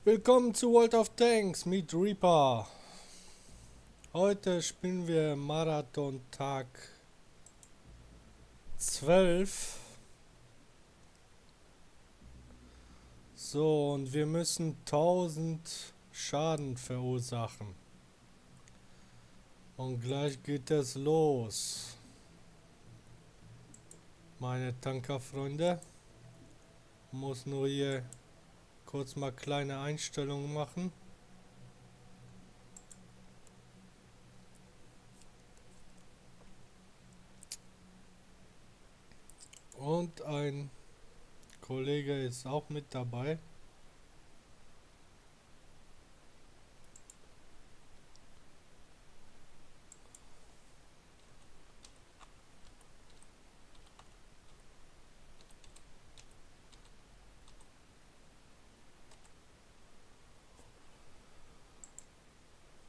Willkommen zu World of Tanks mit Reaper. Heute spielen wir Marathon Tag 12. So, und wir müssen 1000 Schaden verursachen. Und gleich geht es los. Meine Tankerfreunde. Muss nur hier kurz mal kleine Einstellungen machen. Und ein Kollege ist auch mit dabei.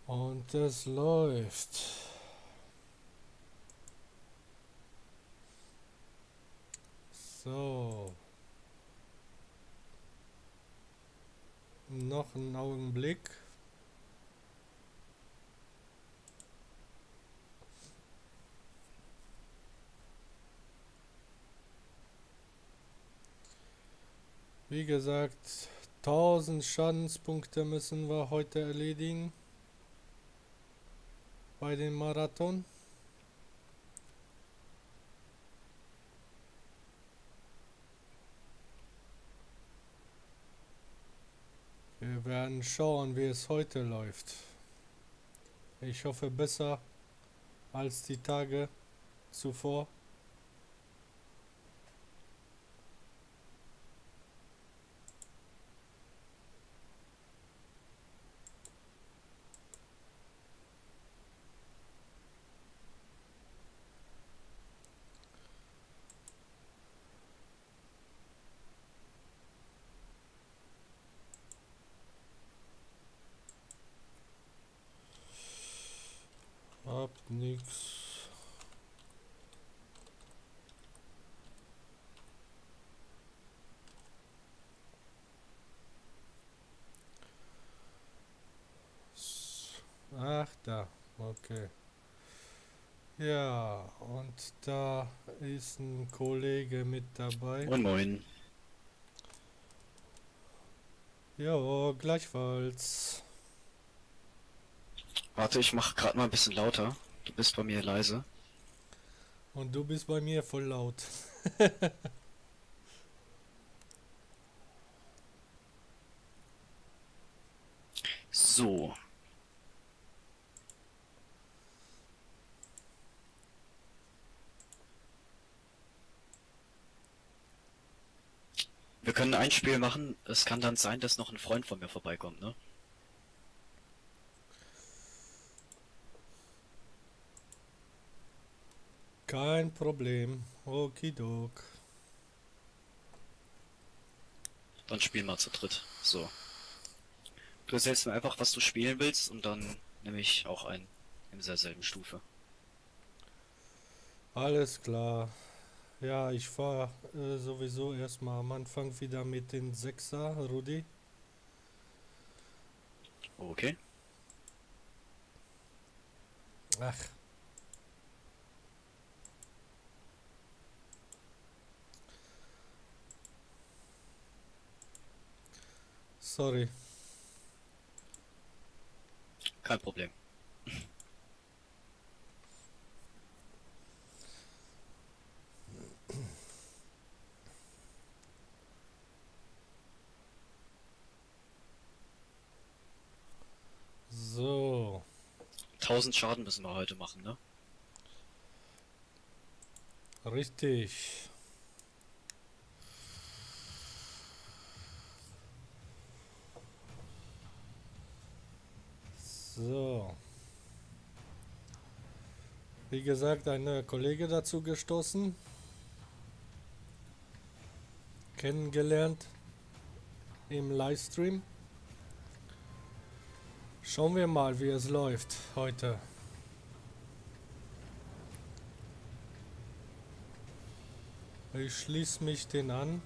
Und es läuft. So. Noch einen Augenblick. Wie gesagt, 1000 Schadenspunkte müssen wir heute erledigen. Bei dem Marathon. Wir werden schauen, wie es heute läuft. Ich hoffe besser als die Tage zuvor. Hab nix. Ach, da. Okay. Ja, und da ist ein Kollege mit dabei. Moin Moin. Ja, gleichfalls. Warte, ich mach gerade mal ein bisschen lauter. Du bist bei mir leise. Und du bist bei mir voll laut. So. Wir können ein Spiel machen. Es kann dann sein, dass noch ein Freund von mir vorbeikommt, ne? Kein Problem. Okidok. Dann spielen wir zu dritt. So. Du erzählst mir einfach, was du spielen willst und dann nehme ich auch einen in derselben Stufe. Alles klar. Ja, ich fahre sowieso erstmal am Anfang wieder mit den Sechser, Rudi. Okay. Ach. Sorry. Kein Problem. So. 1000 Schaden müssen wir heute machen, ne? Richtig. So. Wie gesagt, ein neuer Kollege dazu gestoßen. Kennengelernt im Livestream. Schauen wir mal, wie es läuft heute. Ich schließe mich den an.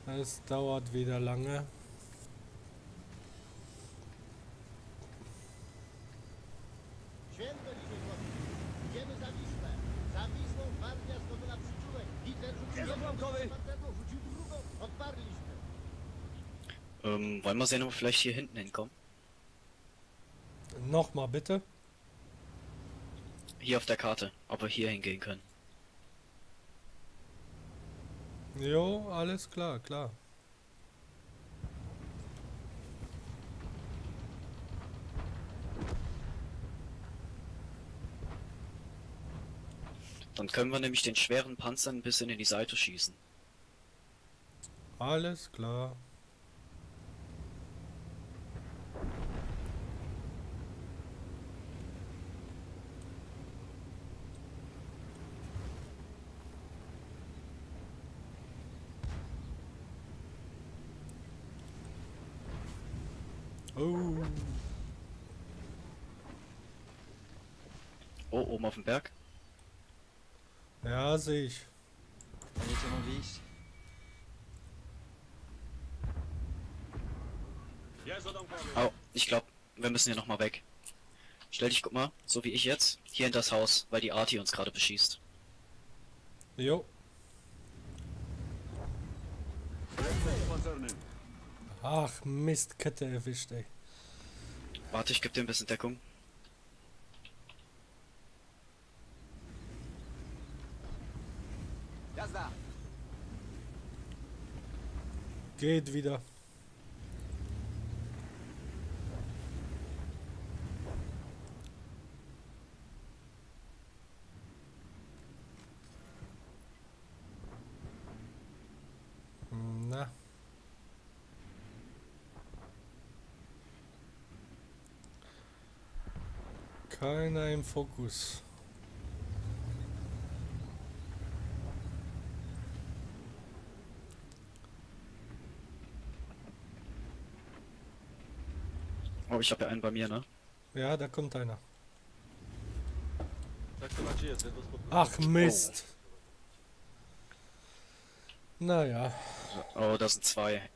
Es dauert wieder lange. Święto dzisiaj chłopcy. Idziemy za Wisłę. Za Wisłą gwardia zdobyła przyczółek. Hitler rzucił jedną pancerną, rzucił drugą. Odparliśmy. Wollen wir sehen, ob wir vielleicht hier hinten hinkommen? Nochmal bitte. Hier auf der Karte, ob wir hier hingehen können. Jo, alles klar, klar. Dann können wir nämlich den schweren Panzer ein bisschen in die Seite schießen. Alles klar. Oh. Oh, oben auf dem Berg. Ja, sehe ich. Jedziemy wyjść. Oh, ich glaube, wir müssen hier nochmal weg. Stell dich, guck mal, so wie ich jetzt, hier in das Haus, weil die Arti uns gerade beschießt. Jo. Ach Mist, Kette erwischt, ey. Warte, ich gebe dir ein bisschen Deckung. Jazda! Geht wieder. Na. Keiner im Fokus. Oh, ich habe ja einen bei mir, ne? Ja, da kommt einer. Tak to macie jest, jedno spod... Ach Mist. Naja. Oh, da sind zwei.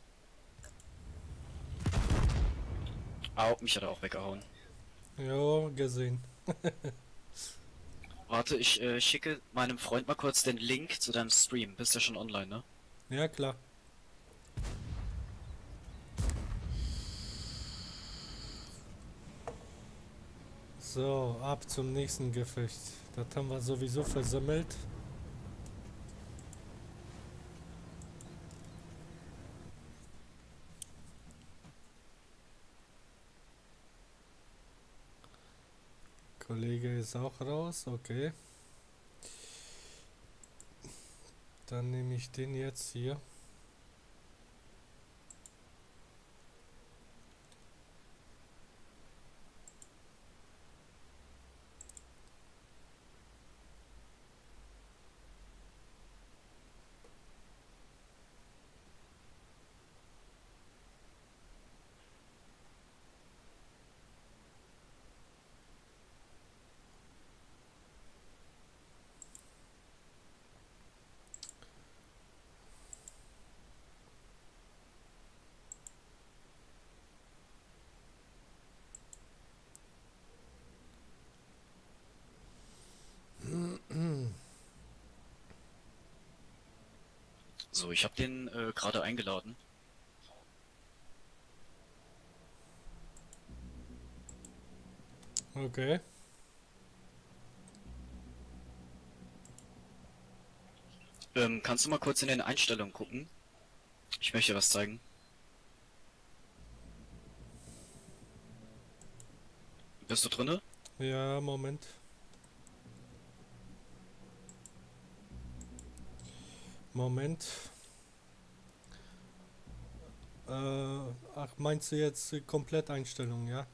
Au, mich hat er auch weggehauen. Jo, gesehen. Warte, ich schicke meinem Freund mal kurz den Link zu deinem Stream. Bist ja schon online, ne? Ja, klar. So, ab zum nächsten Gefecht. Das haben wir sowieso versammelt. Kollege ist auch raus, okay. Dann nehme ich den jetzt hier. So, ich habe den gerade eingeladen. Okay. Kannst du mal kurz in den Einstellungen gucken? Ich möchte was zeigen. Bist du drinne? Ja, Moment. Moment. Ach, meinst du jetzt Kompletteinstellungen, ja?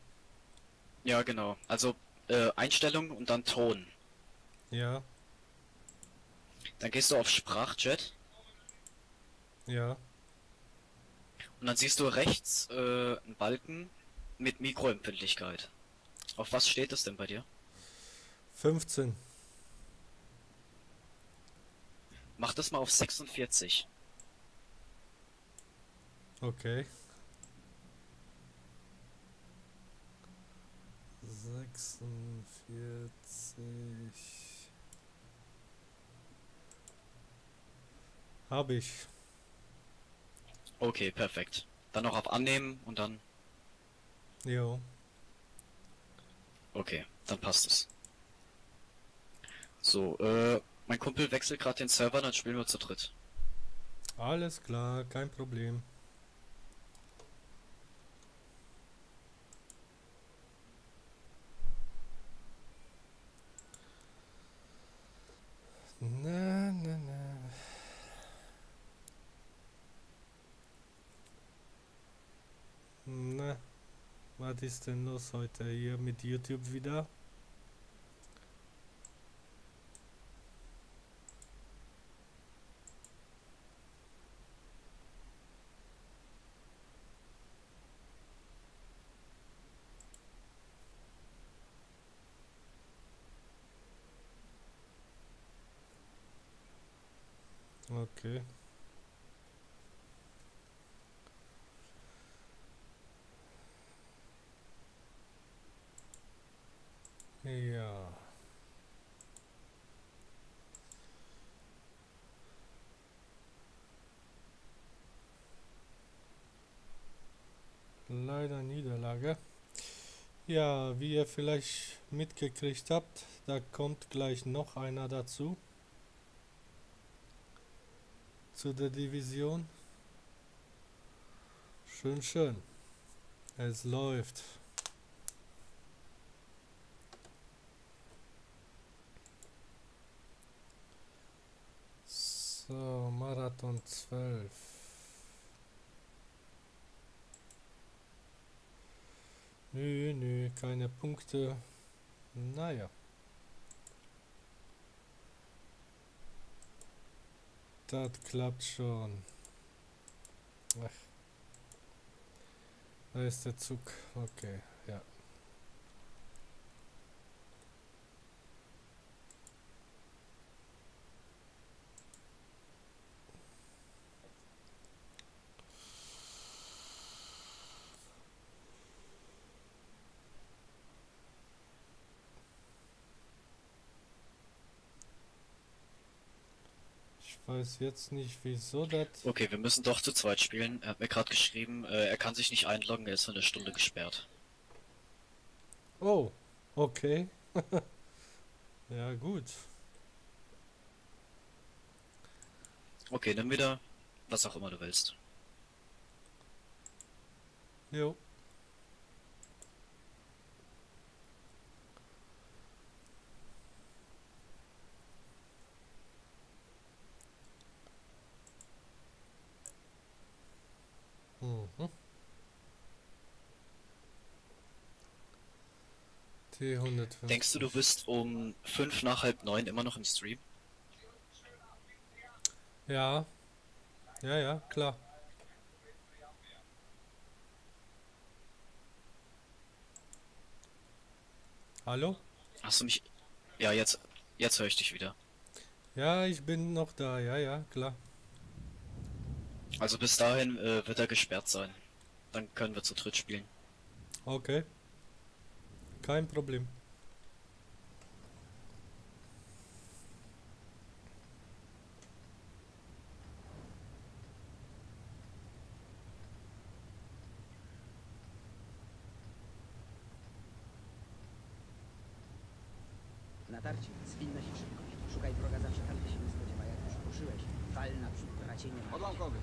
Ja, genau. Also Einstellungen und dann Ton. Ja, Dann gehst du auf Sprachchat ja. und dann siehst du rechts einen Balken mit Mikroempfindlichkeit. Auf was steht das denn bei dir? 15. Mach das mal auf 46. Okay. 46. Habe ich. Okay, perfekt. Dann noch auf Annehmen und dann... Jo. Okay, dann passt es. So, mein Kumpel wechselt gerade den Server, dann spielen wir zu dritt. Alles klar, kein Problem. Na, na, na. Na, was ist denn los heute hier mit YouTube wieder? Okay. Ja. Leider Niederlage. Ja, wie ihr vielleicht mitgekriegt habt, da kommt gleich noch einer dazu. Zu der Division. Schön, schön. Es läuft. So, Marathon 12. Nö, keine Punkte. Naja. Das klappt schon. Ach. Da ist der Zug. Okay, ja. Ich weiß jetzt nicht, wieso das... Okay, wir müssen doch zu zweit spielen. Er hat mir gerade geschrieben, er kann sich nicht einloggen, er ist für eine Stunde gesperrt. Oh, okay. Ja, gut. Okay, nimm wieder, was auch immer du willst. Jo. Mhm. T150. Denkst du bist um 5 nach halb 9 immer noch im Stream? Ja. Ja, ja, klar. Hallo? Hast du mich... Ja, jetzt höre ich dich wieder. Ja, ich bin noch da. Ja, ja, klar. Also bis dahin wird er gesperrt sein. Dann können wir zu dritt spielen. Okay. Kein Problem. Natarcie, zwinność i szybkość. Szukaj wroga zawsze tam, gdzie się nie spodziewa. Jak już ruszyłeś, wal naprzód, bracie nie ma. Odłamkowy.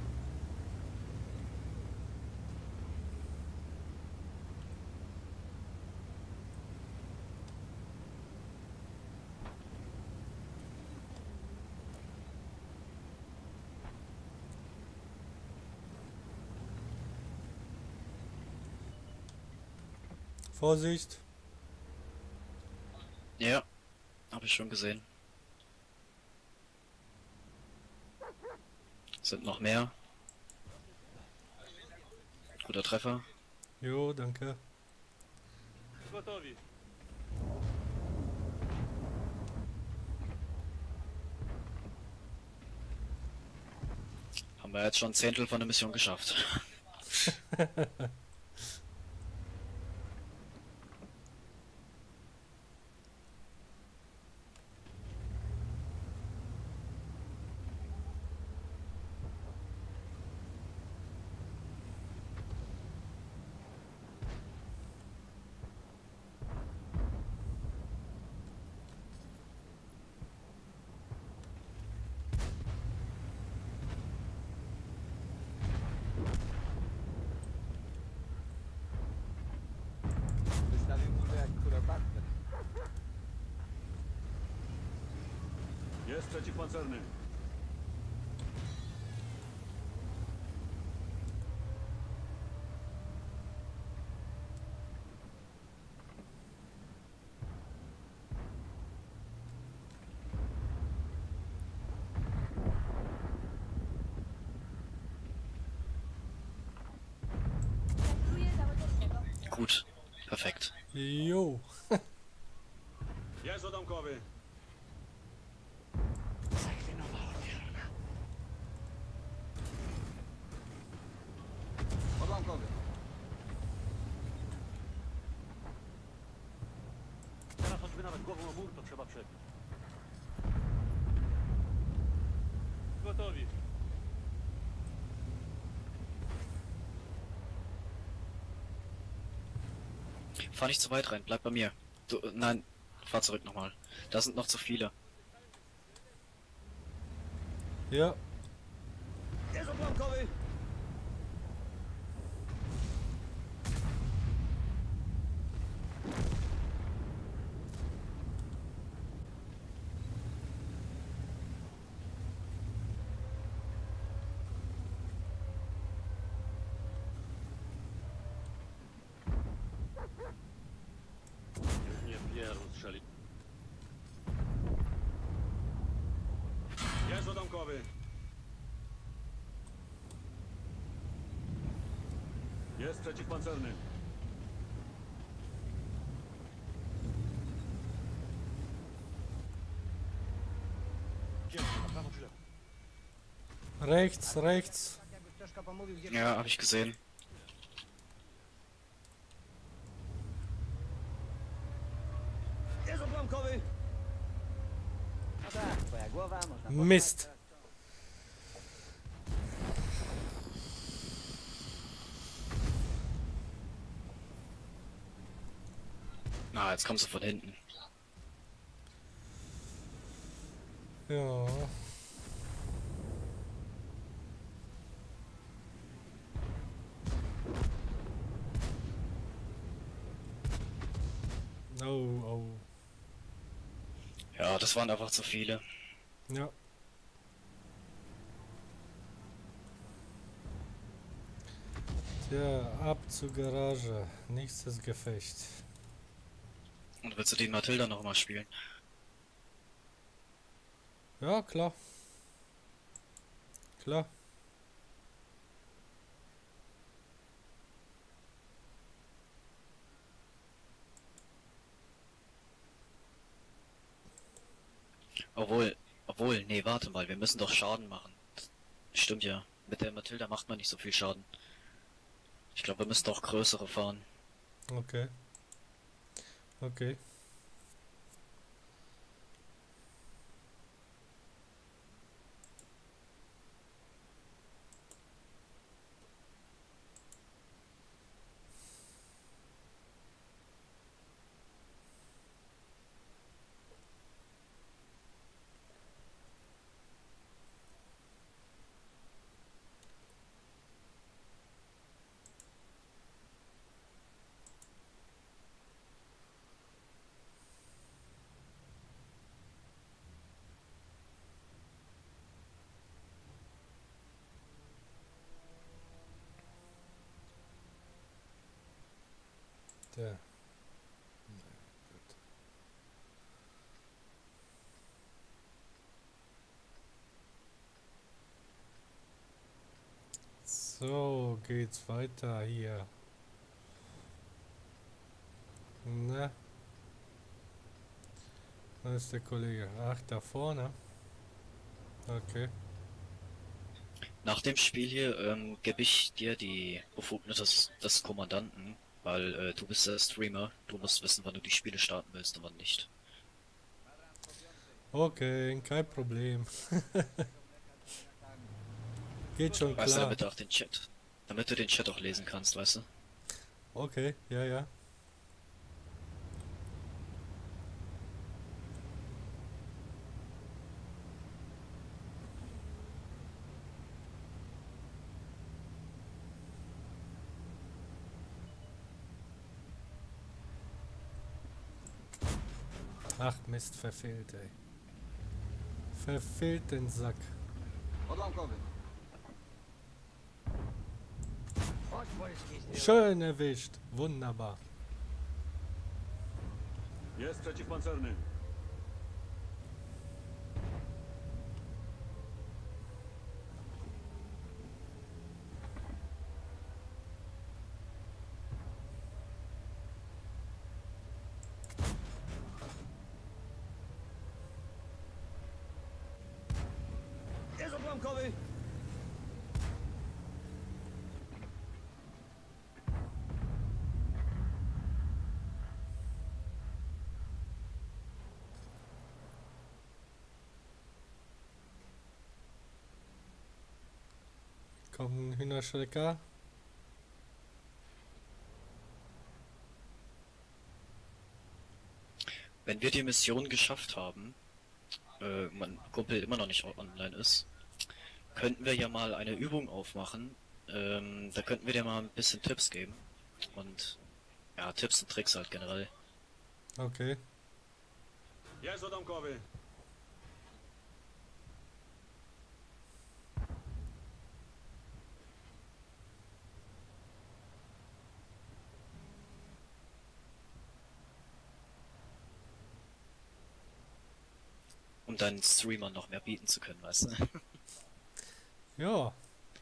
Vorsicht. Ja, habe ich schon gesehen. Sind noch mehr. Guter Treffer. Jo, danke. Gotowi. Haben wir jetzt schon ein Zehntel von der Mission geschafft. Wystawił mnie jak kuropatkę. Jest przeciwpancerny. Gut. Perfekt. Jo. Jest odamkowy. Odłamkowy. Teraz choćby nawet głową o mur, to trzeba przebić. Gotowi. Fahr nicht zu weit rein, bleib bei mir. Du, nein, fahr zurück nochmal. Da sind noch zu viele. Ja. Jest odłamkowy. Nie pieru strzeli. Jest odamkowy. Jest przeciwpancerny. Gdzie? Na prawo czy lewo? Rechts, rechts. Tak jakby Ptoszka pomówił, gdzie... Ja, habe ich gesehen. Jest odłamkowy. No tak, twoja głowa, można... Mist. Na, jetzt kommst du von hinten. Ja. Oh, oh. Ja, das waren einfach zu viele. Ja. Tja, ab zur Garage. Nächstes Gefecht. Und willst du den Matilda noch mal spielen? Ja, klar. Klar. Obwohl, nee, warte mal, wir müssen doch Schaden machen. Stimmt ja. Mit der Matilda macht man nicht so viel Schaden. Ich glaube, wir müssen doch größere fahren. Okay. Okay. Der. Nee, gut. So geht's weiter hier. Na? Da ist der Kollege. Ach, da vorne. Okay. Nach dem Spiel hier gebe ich dir die Befugnis des Kommandanten, weil du bist der Streamer. Du musst wissen, wann du die Spiele starten willst und wann nicht. Okay, kein Problem. Geht schon Weißt du, klar. damit du den Chat auch lesen kannst, weißt du? Okay, ja, ja. Ach Mist, verfehlt, ey. Verfehlt den Sack. Odłamkowy. Schön erwischt. Wunderbar. Jest przeciwpancerny. Jest odłamkowy. Kommt ein Hühnerschrecker. Wenn wir die Mission geschafft haben, mein Kumpel immer noch nicht online ist, könnten wir ja mal eine Übung aufmachen. Da könnten wir dir mal ein bisschen Tipps geben. Und ja, Tipps und Tricks halt generell. Okay. Jest odłamkowy. Um deinen Streamern noch mehr bieten zu können, weißt du? Ja.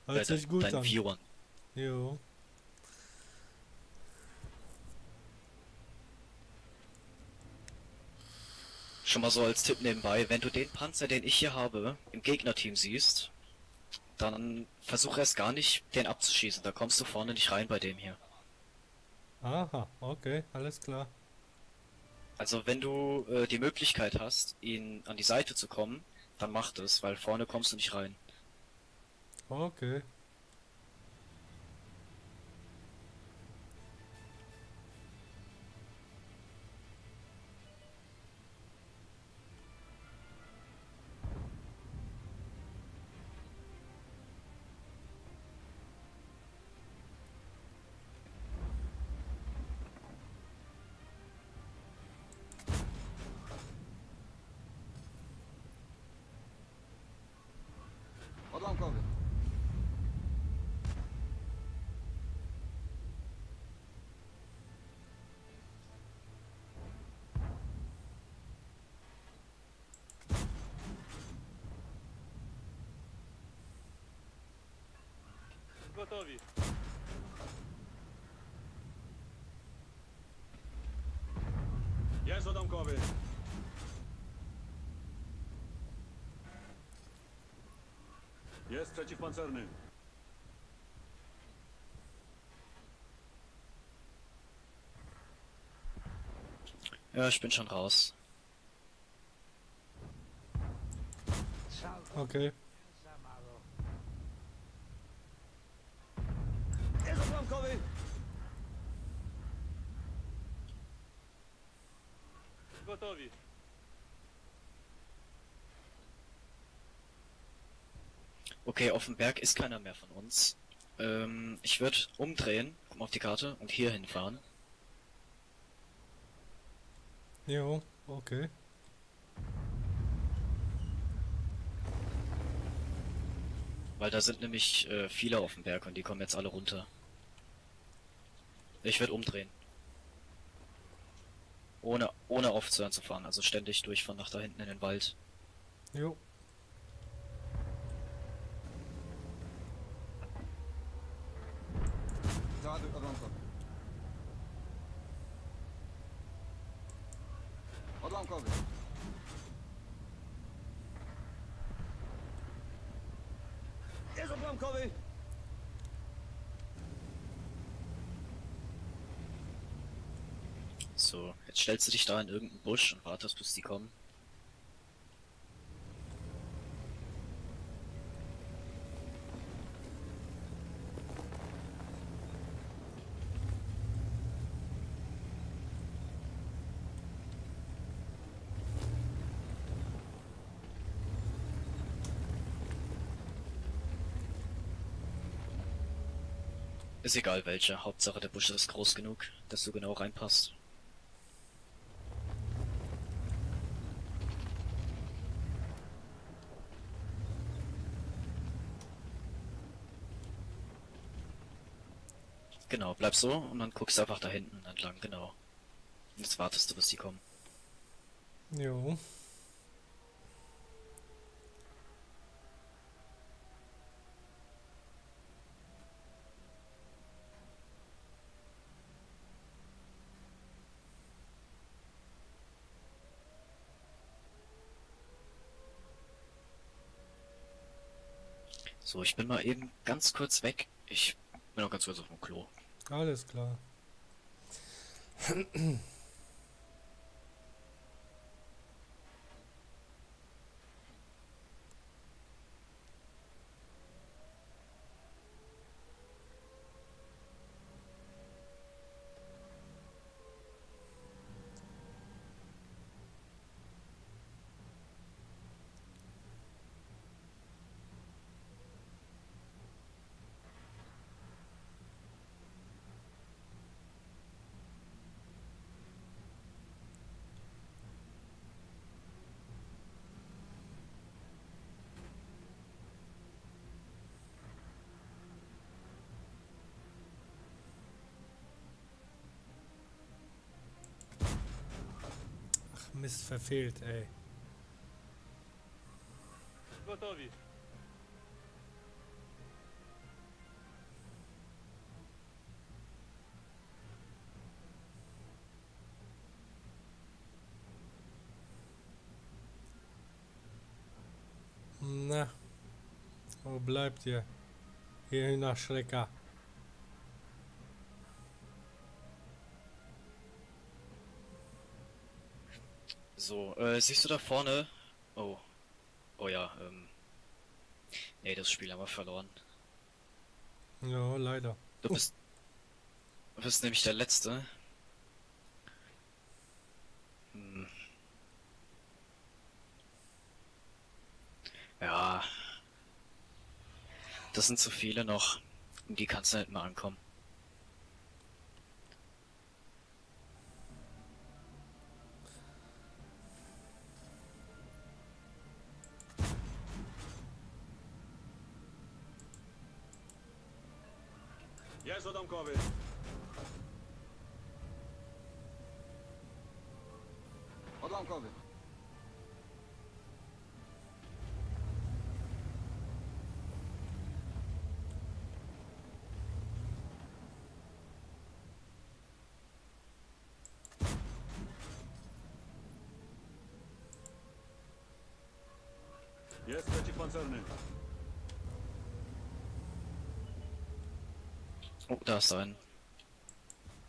Hört sich gut Deinen an. Viewern. Jo. Schon mal so als Tipp nebenbei, wenn du den Panzer, den ich hier habe, im Gegnerteam siehst, dann versuch erst gar nicht, den abzuschießen. Da kommst du vorne nicht rein bei dem hier. Aha, okay, alles klar. Also wenn du die Möglichkeit hast, ihn an die Seite zu kommen, dann mach das, weil vorne kommst du nicht rein. Okay. Odłamkowy. Gotowi. Jest odłamkowy. Jest przeciwpancerny. Ja, ich bin schon raus. Okay. Jest odłamkowy. Gotowi. Okay, auf dem Berg ist keiner mehr von uns. Ich würde umdrehen, guck mal auf die Karte und hier hinfahren. Jo, okay. Weil da sind nämlich viele auf dem Berg und die kommen jetzt alle runter. Ich würde umdrehen. Ohne aufzuhören zu fahren, also ständig durchfahren nach da hinten in den Wald. Jo. Załaduj odłamkowy. Odłamkowy. Jest odłamkowy. odłamkowy! So, jetzt stellst du dich da in irgendeinen Busch und wartest, bis die kommen. Ist egal welcher, Hauptsache der Busch ist groß genug, dass du genau reinpasst. Genau, bleib so und dann guckst du einfach da hinten entlang, genau. Und jetzt wartest du, bis die kommen. Jo. So, ich bin mal eben ganz kurz weg. Ich bin auch ganz kurz auf dem Klo. Alles klar. Ach, Mist, verfehlt, ey. Gotowi. Na, wo bleibt ihr? Ihr Hühnerschrecker. So, siehst du da vorne? Oh. Oh ja, nee, das Spiel haben wir verloren. Ja, leider. Du bist nämlich der Letzte. Hm. Ja. Das sind zu viele noch. Um die kannst du nicht mal ankommen. Jest odłamkowy. Odłamkowy. Jest przeciwpancerny. Oh, da ist ein.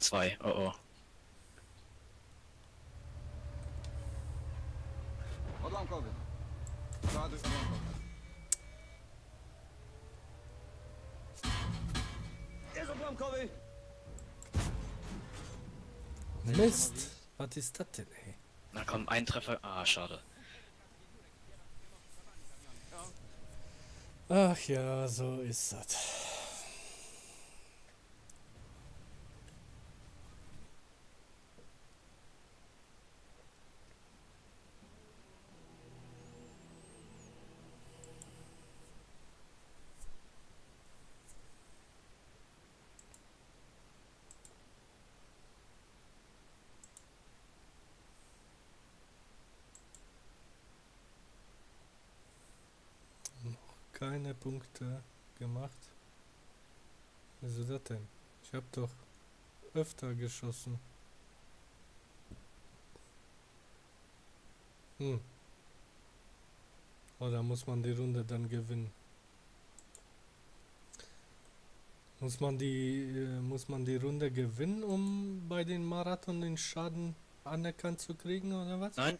Zwei, oh oh. Odłamkowy. Ładuj odłamkowy. Jest odłamkowy. Mist, was ist das denn, ey? Na komm, ein Treffer. Ah, schade. Ach ja, so ist das. Keine Punkte gemacht. Wieso das denn? Ich habe doch öfter geschossen. Oder muss man die Runde dann gewinnen? Muss man die Runde gewinnen, um bei den Marathon den Schaden anerkannt zu kriegen, oder was? Nein,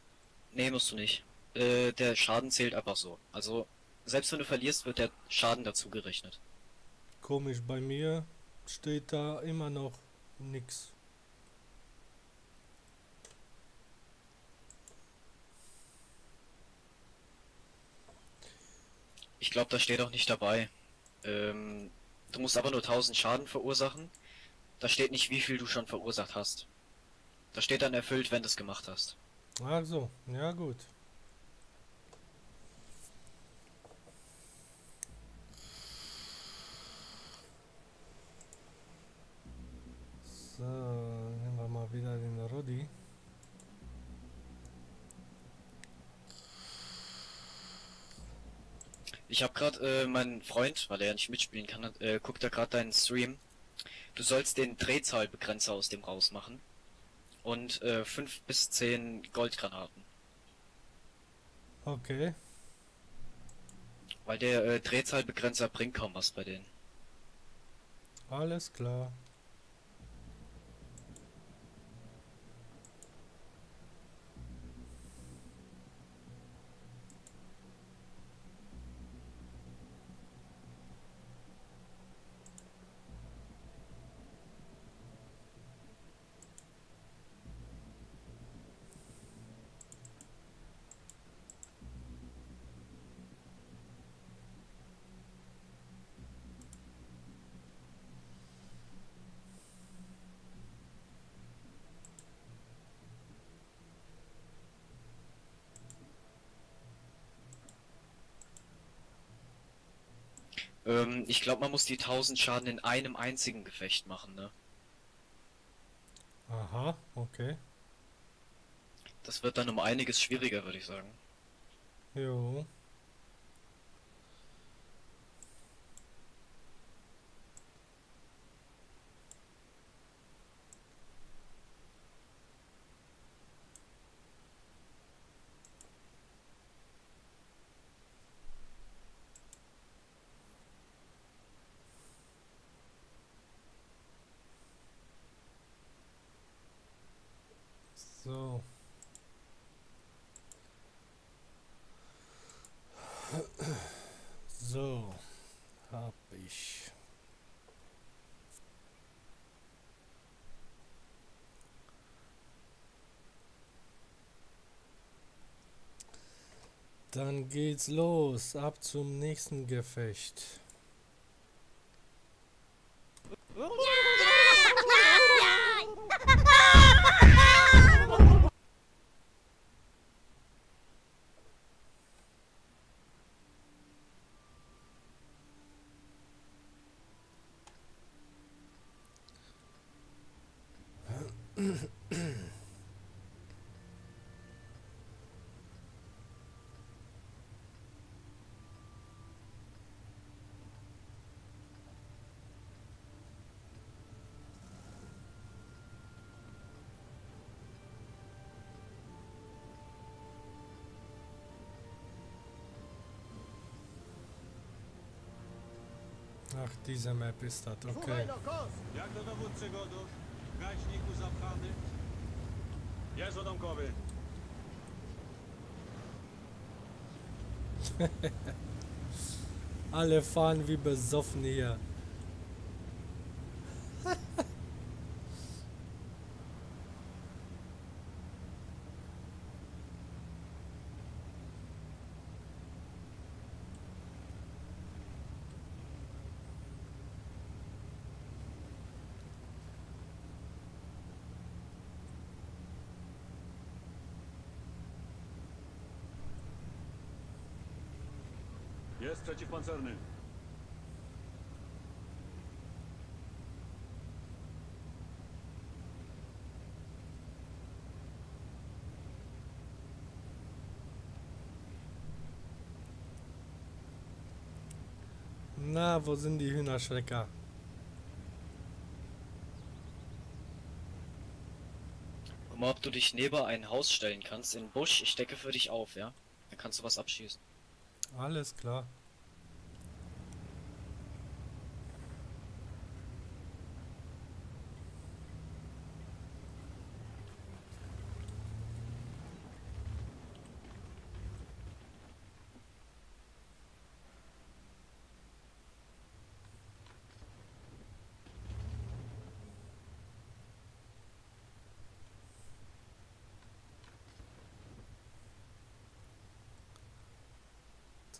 nee, musst du nicht. Der Schaden zählt einfach so. Also, selbst wenn du verlierst, wird der Schaden dazu gerechnet. Komisch, bei mir steht da immer noch nix. Ich glaube, da steht auch nicht dabei. Du musst aber nur 1000 Schaden verursachen. Da steht nicht, wie viel du schon verursacht hast. Da steht dann erfüllt, wenn du es gemacht hast. Ach so, ja gut. So, nehmen wir mal wieder den Roddy. Ich habe gerade meinen Freund, weil er ja nicht mitspielen kann, guckt da gerade deinen Stream. Du sollst den Drehzahlbegrenzer aus dem rausmachen. Und 5 bis 10 Goldgranaten. Okay. Weil der Drehzahlbegrenzer bringt kaum was bei denen. Alles klar. Ich glaube, man muss die 1000 Schaden in einem einzigen Gefecht machen, ne? Aha, okay. Das wird dann um einiges schwieriger, würde ich sagen. Jo. So. So, hab ich. Dann geht's los, ab zum nächsten Gefecht. Ach, diese Map ist das, Słuchaj okay. no, kos! Jak to dowódcy Godusz? W gaśniku zapchany? Jest odłamkowy. Alle fahren wie besoffen hier. Jest przeciwpancerny. Na, wo sind die Hühnerschrecker? Guck mal, ob du dich neben ein Haus stellen kannst, in den Busch. Ich decke für dich auf, ja? Dann kannst du was abschießen. Alles klar.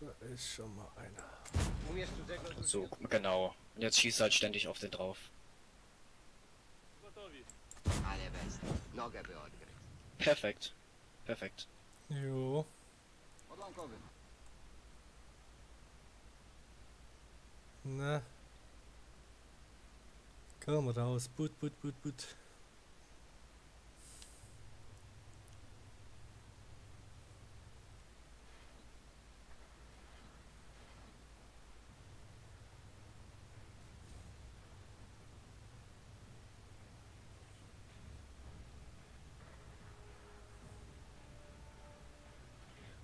Da ist schon mal einer. Umiesz cudzego So, genau. Und jetzt schießt halt ständig auf den drauf. Gotowi. Ale bez. Nogę by odgryzł. Perfekt. Perfekt. Jo. Odłamkowy. Na. Komm raus. Put, put, put, put.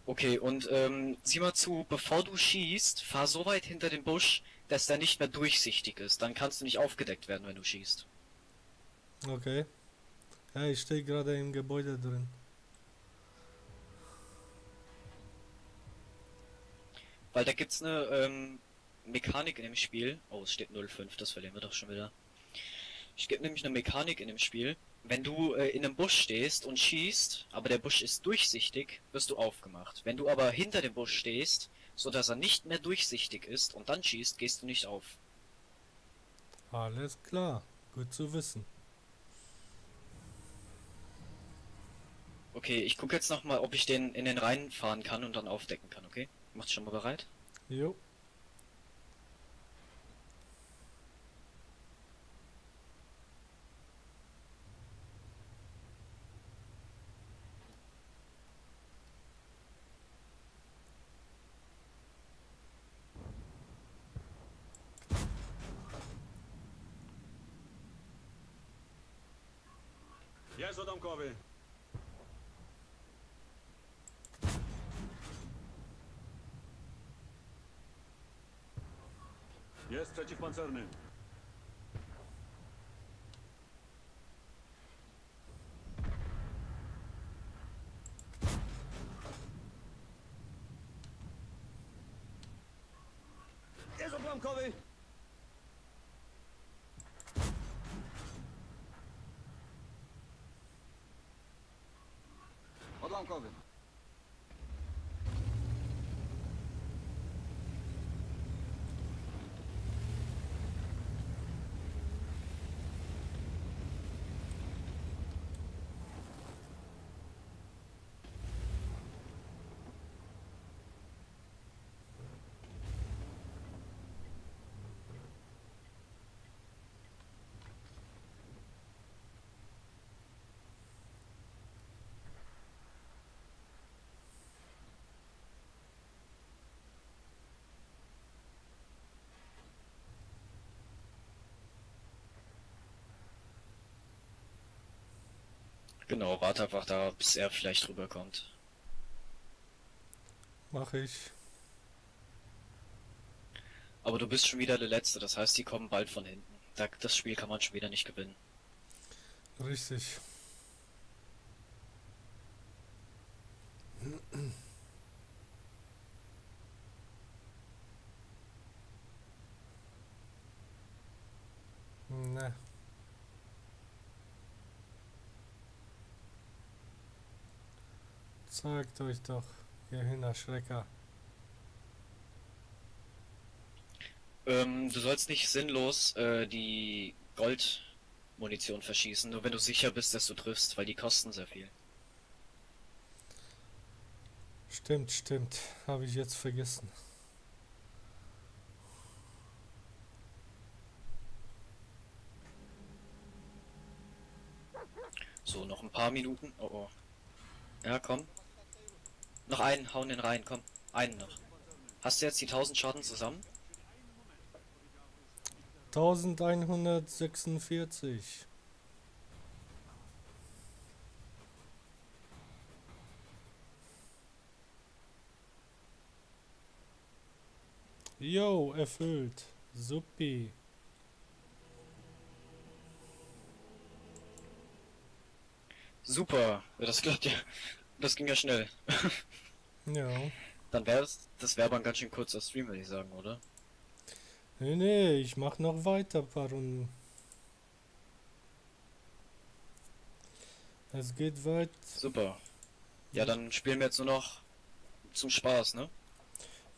Okay, und sieh mal zu, bevor du schießt, fahr so weit hinter den Busch, dass der nicht mehr durchsichtig ist. Dann kannst du nicht aufgedeckt werden, wenn du schießt. Okay. Ja, ich stehe gerade im Gebäude drin. Weil da gibt's eine Mechanik in dem Spiel. Oh, es steht 05, das verlieren wir doch schon wieder. Es gibt nämlich eine Mechanik in dem Spiel. Wenn du in einem Busch stehst und schießt, aber der Busch ist durchsichtig, wirst du aufgemacht. Wenn du aber hinter dem Busch stehst, so dass er nicht mehr durchsichtig ist und dann schießt, gehst du nicht auf. Alles klar. Gut zu wissen. Okay, ich gucke jetzt nochmal, ob ich den in den Rhein fahren kann und dann aufdecken kann, okay? Macht's schon mal bereit? Jo. Jest odłamkowy. Jest przeciwpancerny. Jest odłamkowy. Odłamkowy. Genau, warte einfach da, bis er vielleicht rüberkommt. Mach ich. Aber du bist schon wieder der Letzte, das heißt, die kommen bald von hinten. Das Spiel kann man schon wieder nicht gewinnen. Richtig. Ne. Zeigt euch doch, ihr Hühnerschrecker. Du sollst nicht sinnlos die Goldmunition verschießen, nur wenn du sicher bist, dass du triffst, weil die kosten sehr viel. Stimmt, stimmt. Habe ich jetzt vergessen. So, noch ein paar Minuten. Oh, oh. Ja, komm. Noch einen, hauen den rein, komm. Einen noch. Hast du jetzt die 1000 Schaden zusammen? 1146. Jo, erfüllt. Suppi. Super, ja, das klappt ja. Das ging ja schnell. Ja. Dann das wäre aber ein ganz schön kurzer Stream, würde ich sagen, oder? Nee, nee, ich mach noch weiter, paar Runden. Es geht weit. Super. Ja, dann spielen wir jetzt nur noch zum Spaß, ne?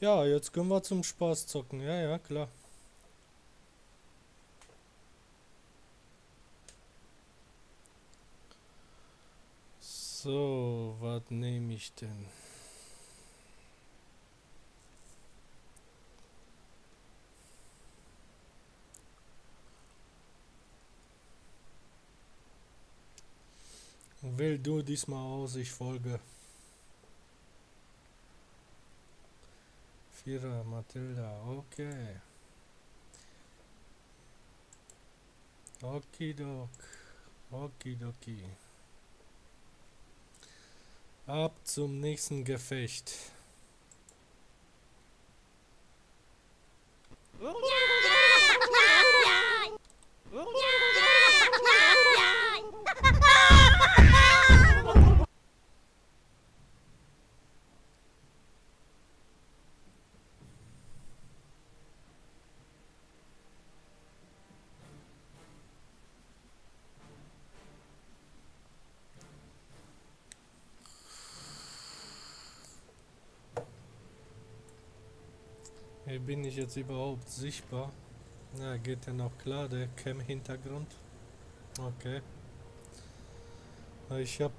Ja, jetzt können wir zum Spaß zocken. Ja, ja, klar. So, was nehme ich denn? Wähl du diesmal aus, ich folge. Vierer, Matilda, okay. Okidok. Okidoki. Ab zum nächsten Gefecht. Hey, bin ich jetzt überhaupt sichtbar? Na, geht ja noch klar, der Cam-Hintergrund. Okay. Ich habe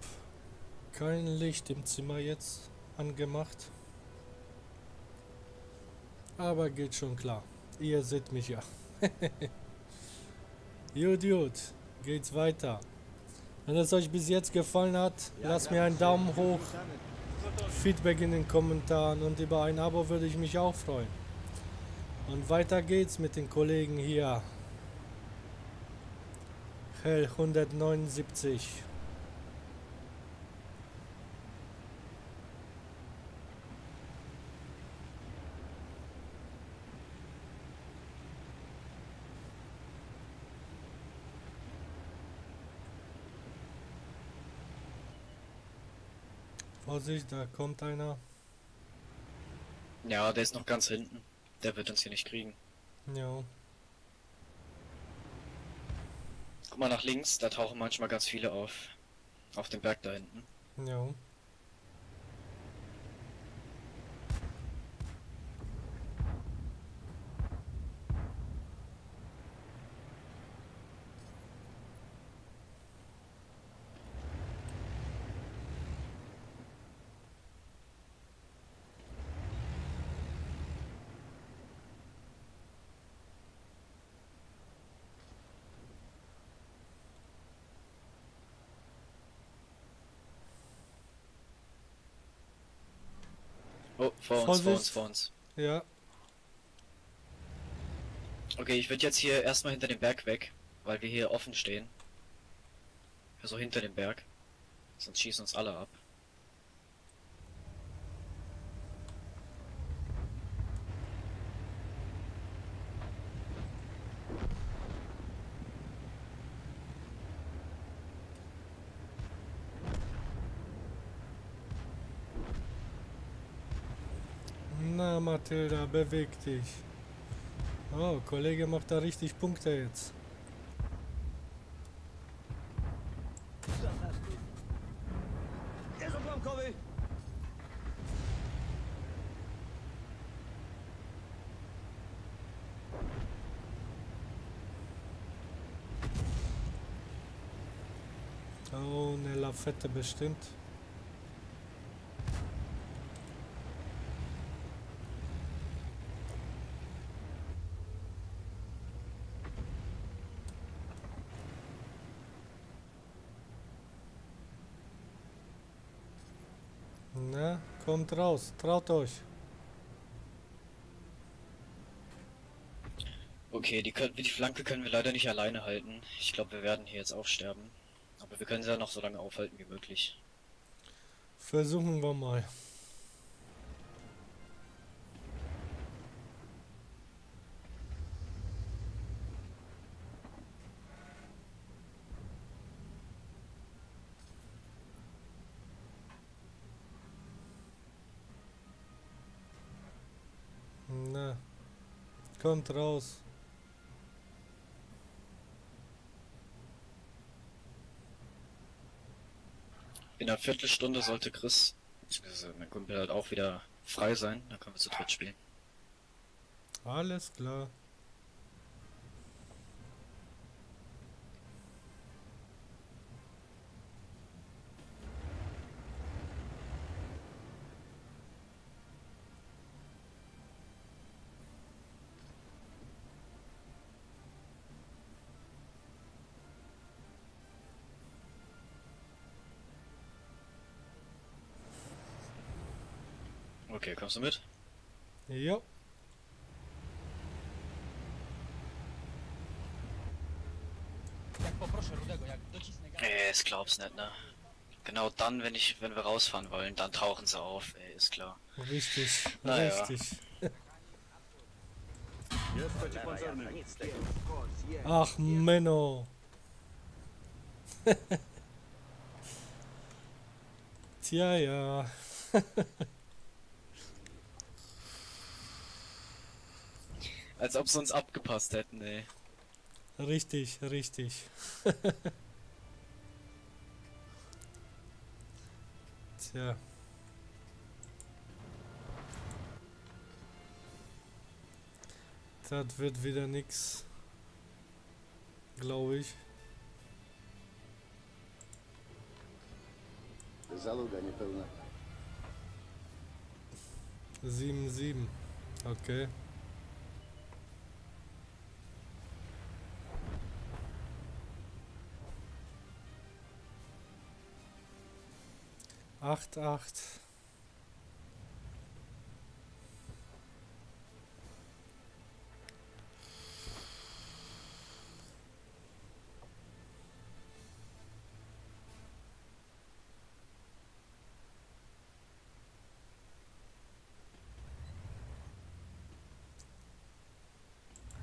kein Licht im Zimmer jetzt angemacht. Aber geht schon klar. Ihr seht mich ja. Gut, geht's weiter. Wenn es euch bis jetzt gefallen hat, lasst mir einen Daumen hoch, Feedback in den Kommentaren und über ein Abo würde ich mich auch freuen. Und weiter geht's mit den Kollegen hier. Hell 179. Vorsicht, da kommt einer. Ja, der ist noch ganz hinten. Der wird uns hier nicht kriegen. Ja. Guck mal nach links, da tauchen manchmal ganz viele auf. Auf dem Berg da hinten. Ja. Oh, vor uns, Vorsicht. vor uns, vor uns. Ja. Okay, ich würde jetzt hier erstmal hinter dem Berg weg, weil wir hier offen stehen. Also hinter dem Berg. Sonst schießen uns alle ab. Na, Matilda, beweg dich. Oh, Kollege macht da richtig Punkte jetzt. Jest odłamkowy! Oh, eine Lafette bestimmt. Na, kommt raus, traut euch. Okay, die Flanke können wir leider nicht alleine halten. Ich glaube, wir werden hier jetzt auch sterben. Aber wir können sie ja noch so lange aufhalten wie möglich. Versuchen wir mal. Na, kommt raus. In einer Viertelstunde sollte Chris, beziehungsweise mein Kumpel halt auch wieder frei sein, dann können wir zu dritt spielen. Alles klar. Okay, kommst du mit? Jo. Jak poproszę Rudego, jak docisnę gaz... Ich glaub's nicht, ne? Genau dann, wenn wir rausfahren wollen, dann tauchen sie auf, ist klar. Richtig, Naja. richtig. Jest przeciwpancerny. Ach, Menno. Tja, ja. Als ob sie uns abgepasst hätten, ey. Richtig, richtig. Tja. Das wird wieder nix. Glaube ich. Zaloga niepełna. 7-7. Okay. Acht, acht.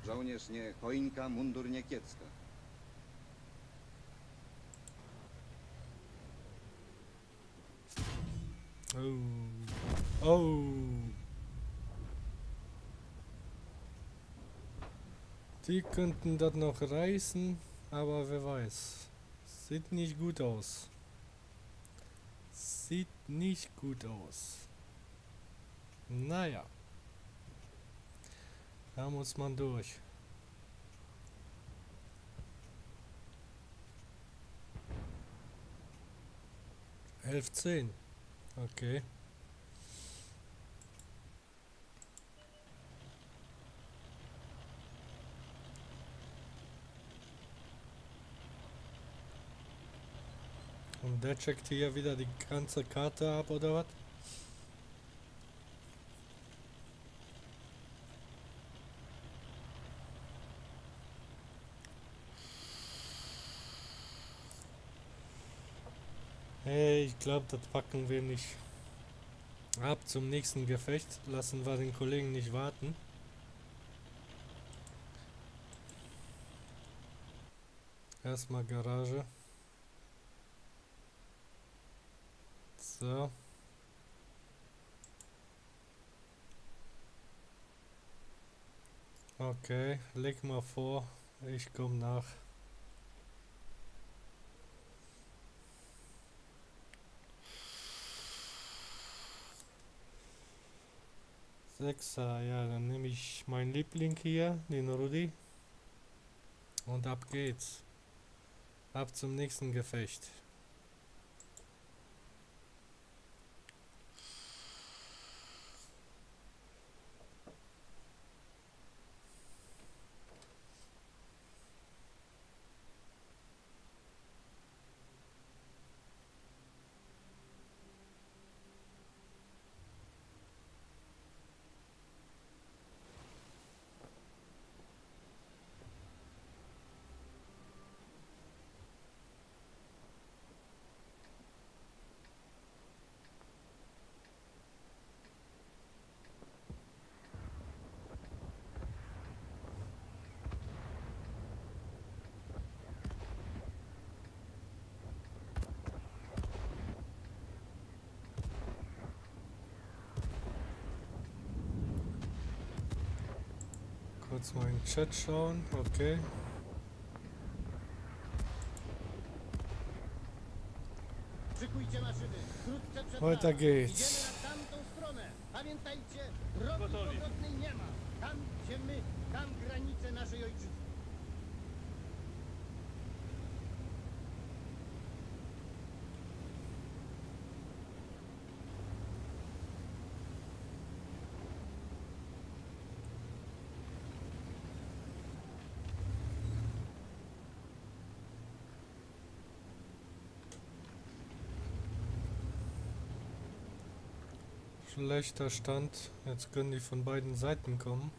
Żołnierz nie choinka, mundur nie kiecka. Oh. Oh. Die könnten das noch reißen, aber wer weiß. Sieht nicht gut aus. Sieht nicht gut aus. Naja. Da muss man durch. 11-10. Okay. Und der checkt hier wieder die ganze Karte ab, oder was? Hey, ich glaube, das packen wir nicht. Ab zum nächsten Gefecht. Lassen wir den Kollegen nicht warten. Erstmal Garage. So. Okay, leg mal vor. Ich komme nach. Sechser, ja, dann nehme ich meinen Liebling hier, den Rudi. Und ab geht's. Ab zum nächsten Gefecht. Kurz mal in den Chat schauen, okay. Szykujcie maszyny. Wkrótce przed Weiter nami. geht's. Idziemy na tamtą stronę. Pamiętajcie, drogi Gotowi. powrotnej nie ma. Tam, gdzie my, tam granice naszej ojczyzny. Schlechter Stand. Jetzt können die von beiden Seiten kommen.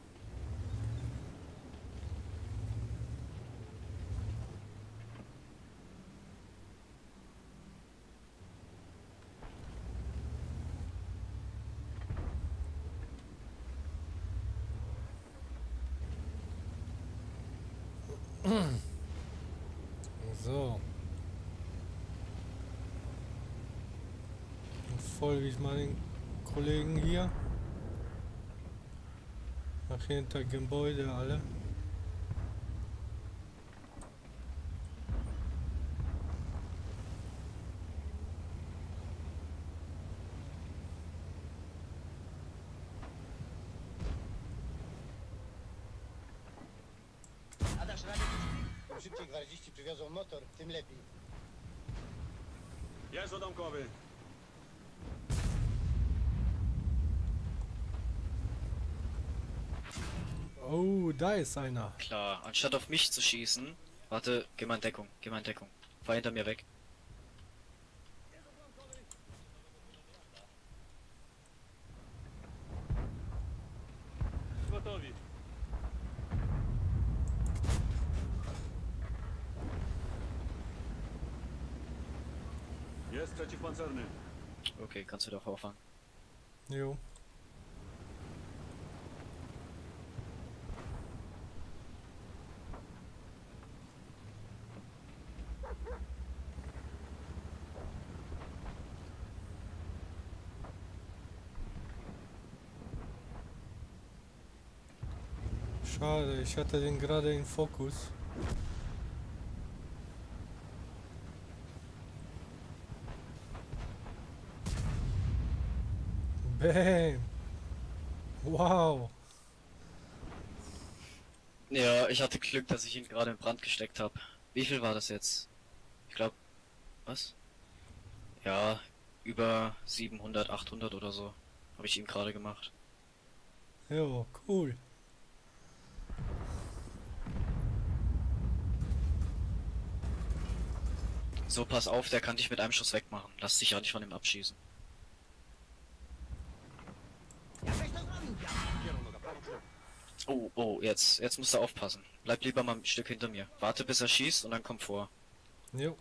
So. Dann folge ich mal den Kollegen hier. Nach hinter Gebäude alle. A dasz radę? Im szybciej gwardziści przywiozą motor, tym lepiej. Jest odamkowy. Oh, da ist einer. Klar, anstatt auf mich zu schießen. Warte, geh mal in Deckung, geh mal in Deckung. Fahr hinter mir weg. Gotowi. Jest przeciwpancerny. Okay, kannst du doch auffangen. Jo. Schade, ich hatte den gerade in Fokus. Bam! Wow! Ja, ich hatte Glück, dass ich ihn gerade in Brand gesteckt habe. Wie viel war das jetzt? Ich glaube, was? Ja, über 700, 800 oder so. Habe ich ihm gerade gemacht. Jo, cool. So, pass auf, der kann dich mit einem Schuss wegmachen. Lass dich ja nicht von ihm abschießen. Oh, oh, jetzt musst du aufpassen. Bleib lieber mal ein Stück hinter mir. Warte, bis er schießt und dann komm vor. Jo.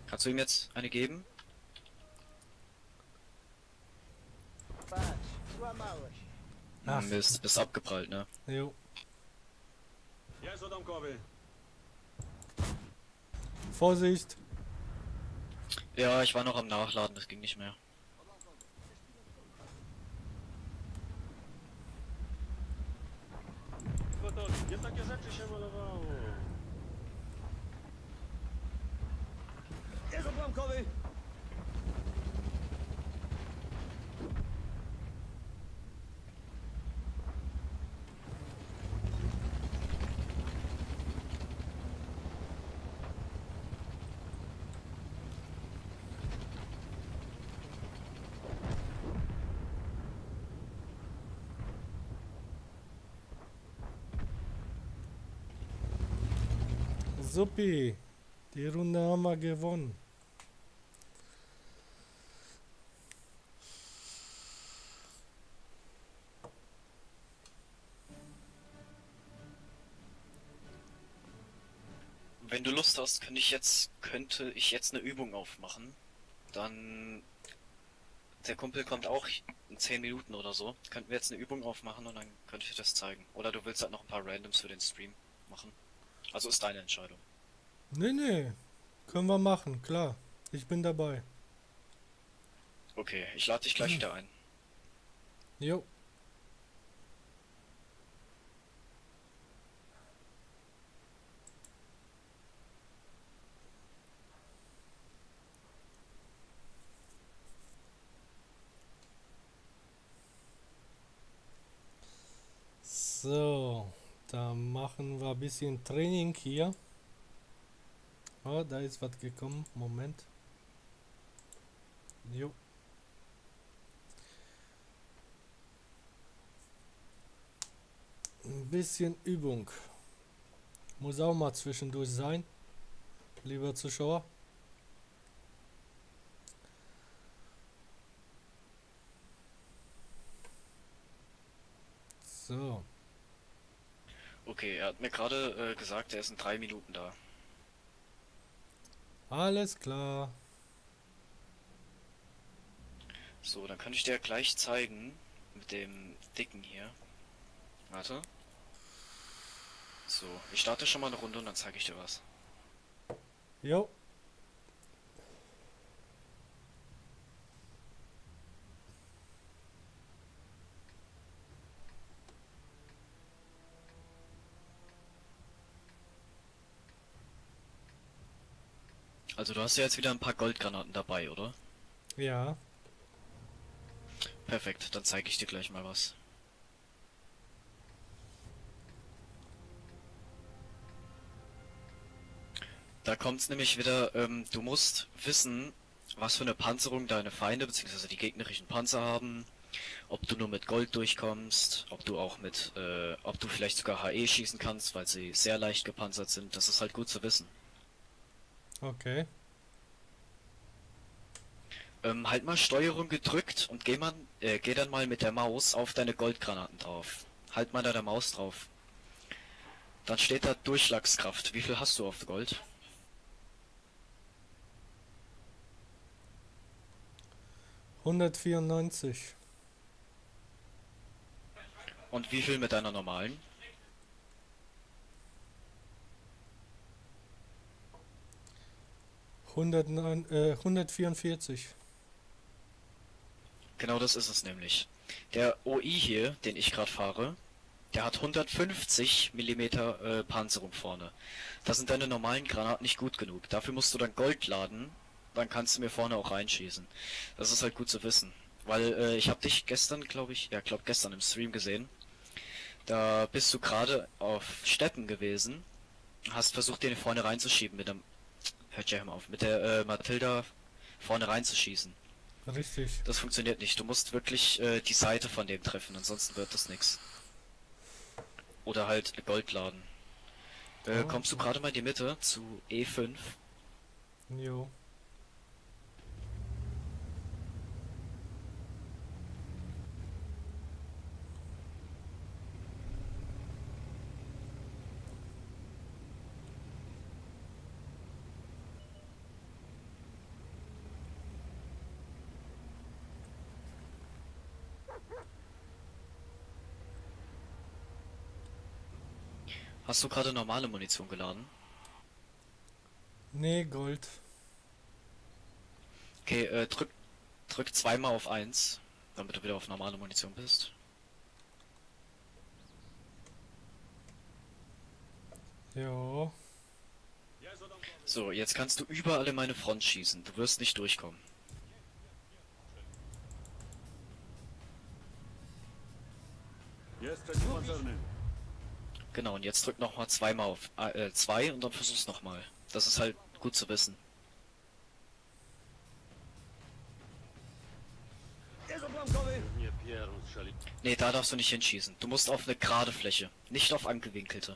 Kannst du ihm jetzt eine geben? Patrz, złamałeś. Ach. Mist, bist abgeprallt, ne? Jo. Jest odamkowy. Vorsicht! Ja, ich war noch am Nachladen, das ging nicht mehr. Gotowi. Nie takie rzeczy się malowało. Jest odłamkowy. Suppi! Die Runde haben wir gewonnen. Wenn du Lust hast, könnte ich jetzt eine Übung aufmachen. Dann... Der Kumpel kommt auch in 10 Minuten oder so. Könnten wir jetzt eine Übung aufmachen und dann könnte ich dir das zeigen. Oder du willst halt noch ein paar Randoms für den Stream machen. Also ist deine Entscheidung. Nee, nee. Können wir machen, klar. Ich bin dabei. Okay, ich lade dich gleich wieder ein. Jo. So, da machen wir ein bisschen Training hier. Oh, da ist was gekommen. Moment. Jo. Ein bisschen Übung. Muss auch mal zwischendurch sein, lieber Zuschauer. So. Okay, er hat mir gerade gesagt, er ist in 3 Minuten da. Alles klar. So, dann kann ich dir gleich zeigen, mit dem Dicken hier. Warte. So, ich starte schon mal eine Runde und dann zeige ich dir was. Jo. Also du hast ja jetzt wieder ein paar Goldgranaten dabei, oder? Ja. Perfekt, dann zeige ich dir gleich mal was. Da kommt's nämlich wieder, du musst wissen, was für eine Panzerung deine Feinde bzw. die gegnerischen Panzer haben, ob du nur mit Gold durchkommst, ob du auch mit, ob du vielleicht sogar HE schießen kannst, weil sie sehr leicht gepanzert sind. Das ist halt gut zu wissen. Okay. Halt mal Steuerung gedrückt und geh dann mal mit der Maus auf deine Goldgranaten drauf. Halt mal da der Maus drauf. Dann steht da Durchschlagskraft. Wie viel hast du auf Gold? 194. Und wie viel mit deiner normalen? 144. Genau das ist es nämlich. Der OI hier, den ich gerade fahre, der hat 150 mm Panzerung vorne. Da sind deine normalen Granaten nicht gut genug. Dafür musst du dann Gold laden, dann kannst du mir vorne auch reinschießen. Das ist halt gut zu wissen. Weil ich habe dich gestern, glaube ich, ja, glaube gestern im Stream gesehen. Da bist du gerade auf Steppen gewesen, hast versucht, den vorne reinzuschieben mit dem, hört ja mal auf, mit der Matilda vorne reinzuschießen. Richtig. Das funktioniert nicht. Du musst wirklich die Seite von dem treffen, ansonsten wird das nichts. Oder halt Gold laden. Kommst du gerade mal in die Mitte zu E5? Jo. Hast du gerade normale Munition geladen? Nee, Gold. Okay, drück zweimal auf 1, damit du wieder auf normale Munition bist. Ja. So, jetzt kannst du überall in meine Front schießen. Du wirst nicht durchkommen. Jesteś pancerny. Genau, und jetzt drück nochmal zweimal auf 2 und dann versuch's nochmal. Das ist halt gut zu wissen. Nie pierun strzeli. Nee, da darfst du nicht hinschießen. Du musst auf eine gerade Fläche, nicht auf angewinkelte.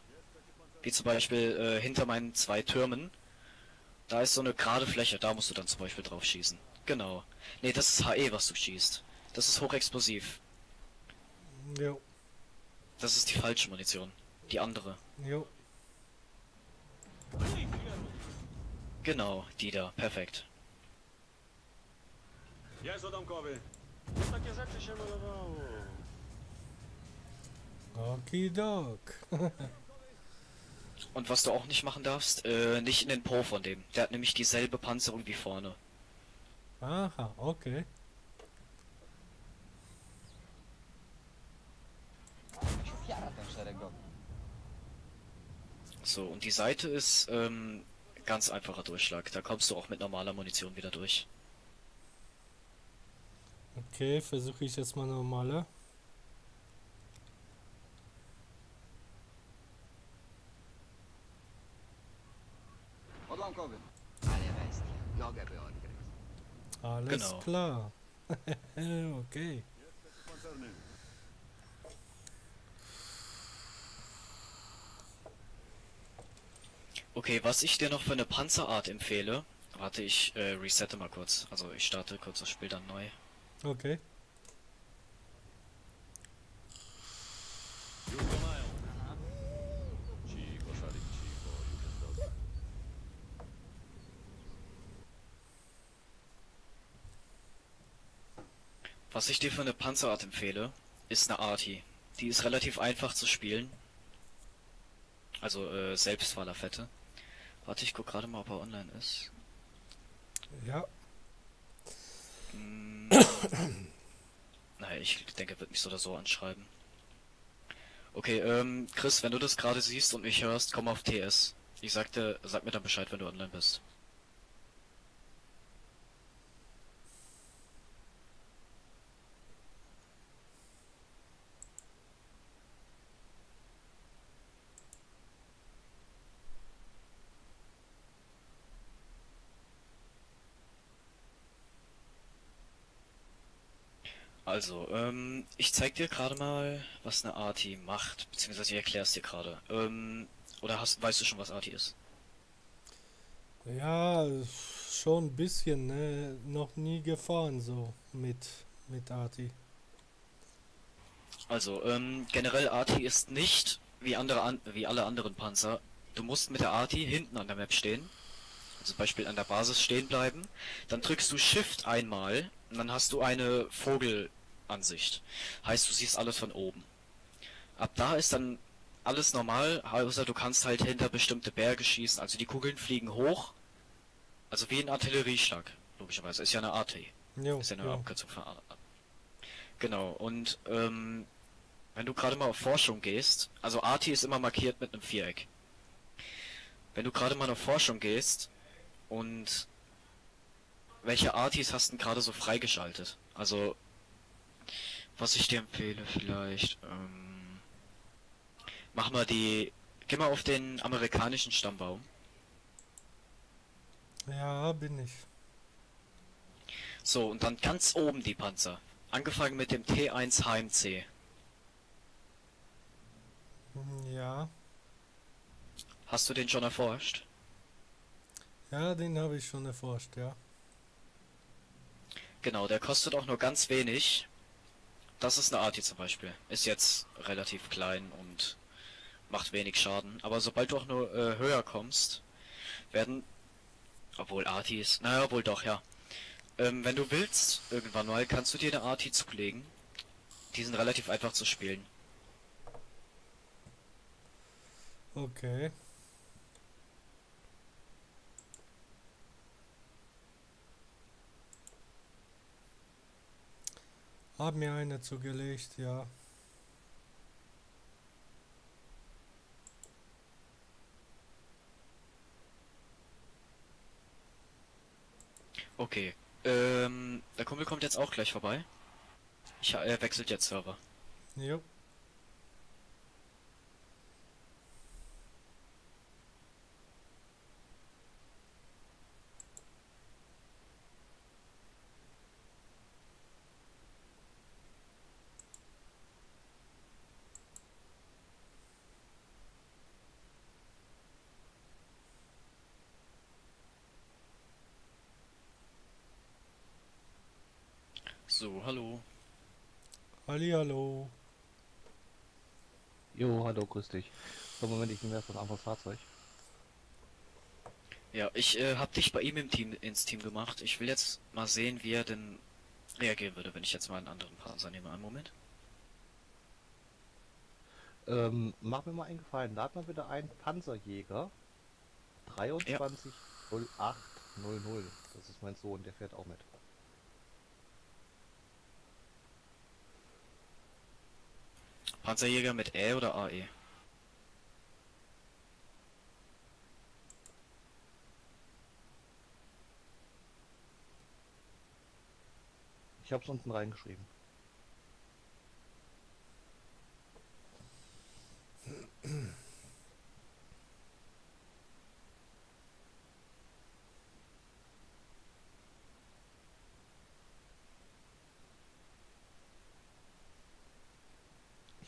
Wie zum Beispiel hinter meinen 2 Türmen. Da ist so eine gerade Fläche, da musst du dann zum Beispiel drauf schießen. Genau. Nee, das ist HE, was du schießt. Das ist hochexplosiv. Jo. Das ist die falsche Munition. Die andere. Jo. Genau, die da. Perfekt. Jest odamkowy. No takie rzeczy się malowało. Okidok. Und was du auch nicht machen darfst, nicht in den Po von dem. Der hat nämlich dieselbe Panzerung wie vorne. Aha, okay. Ofiara ten szeregowy. So, und die Seite ist ganz einfacher Durchschlag. Da kommst du auch mit normaler Munition wieder durch. Okay, versuche ich jetzt mal normale. drogę by odgryzł. Alles Genau. klar. Okay. Okay, was ich dir noch für eine Panzerart empfehle. Warte, ich resette mal kurz. Also ich starte kurz das Spiel dann neu. Okay. Już go mają. Cicho, Szalik, cicho. Już jest dobrze. Was ich dir für eine Panzerart empfehle, ist eine Arti. Die ist relativ einfach zu spielen. Also Selbstfahrerfette. Warte, ich guck gerade mal, ob er online ist. Ja. Naja, ich denke, er wird mich so oder so anschreiben. Okay, Chris, wenn du das gerade siehst und mich hörst, komm auf TS. Sag mir dann Bescheid, wenn du online bist. Also, ich zeig dir gerade mal, was eine Arti macht, beziehungsweise ich erkläre es dir gerade. Weißt du schon, was Arti ist? Ja, schon ein bisschen, ne? Noch nie gefahren so mit Arti. Also, generell Arti ist nicht wie alle anderen Panzer. Du musst mit der Arti hinten an der Map stehen. Also zum Beispiel an der Basis stehen bleiben. Dann drückst du Shift einmal und dann hast du eine Vogelansicht. Heißt, du siehst alles von oben. Ab da ist dann alles normal, außer du kannst halt hinter bestimmte Berge schießen. Also die Kugeln fliegen hoch. Also wie ein Artillerieschlag, logischerweise. Ist ja eine AT. Jo, Ist ja eine jo. Abkürzung für A. Genau, und wenn du gerade mal auf Forschung gehst, also AT ist immer markiert mit einem Viereck. Wenn du gerade mal auf Forschung gehst und welche Artis hast du denn gerade so freigeschaltet? Also, was ich dir empfehle vielleicht, geh mal auf den amerikanischen Stammbaum. Ja, bin ich. So, und dann ganz oben die Panzer. Angefangen mit dem T1 HMC. Ja. Hast du den schon erforscht? Ja, den habe ich schon erforscht, ja. Genau, der kostet auch nur ganz wenig. Das ist eine Arti zum Beispiel. Ist jetzt relativ klein und macht wenig Schaden. Aber sobald du auch nur höher kommst, werden... Obwohl Artis... Naja, wohl doch, ja. Wenn du willst, irgendwann mal, kannst du dir eine Arti zulegen. Die sind relativ einfach zu spielen. Okay. Hab mir eine zugelegt, ja. Okay. Der Kumpel kommt jetzt auch gleich vorbei. Er wechselt jetzt Server. Jo. So, hallo. Hallihallo. Jo, hallo, grüß dich. So, Moment, ich nehme erst ein anderes Fahrzeug. Ja, ich hab dich bei ihm ins Team gemacht. Ich will jetzt mal sehen, wie er denn reagieren würde, wenn ich jetzt mal einen anderen Panzer nehme. Einen Moment. Mach mir mal einen Gefallen. Lad mal bitte einen Panzerjäger 230800. Das ist mein Sohn, der fährt auch mit. Panzerjäger mit Ä oder AE? Ich hab's unten reingeschrieben.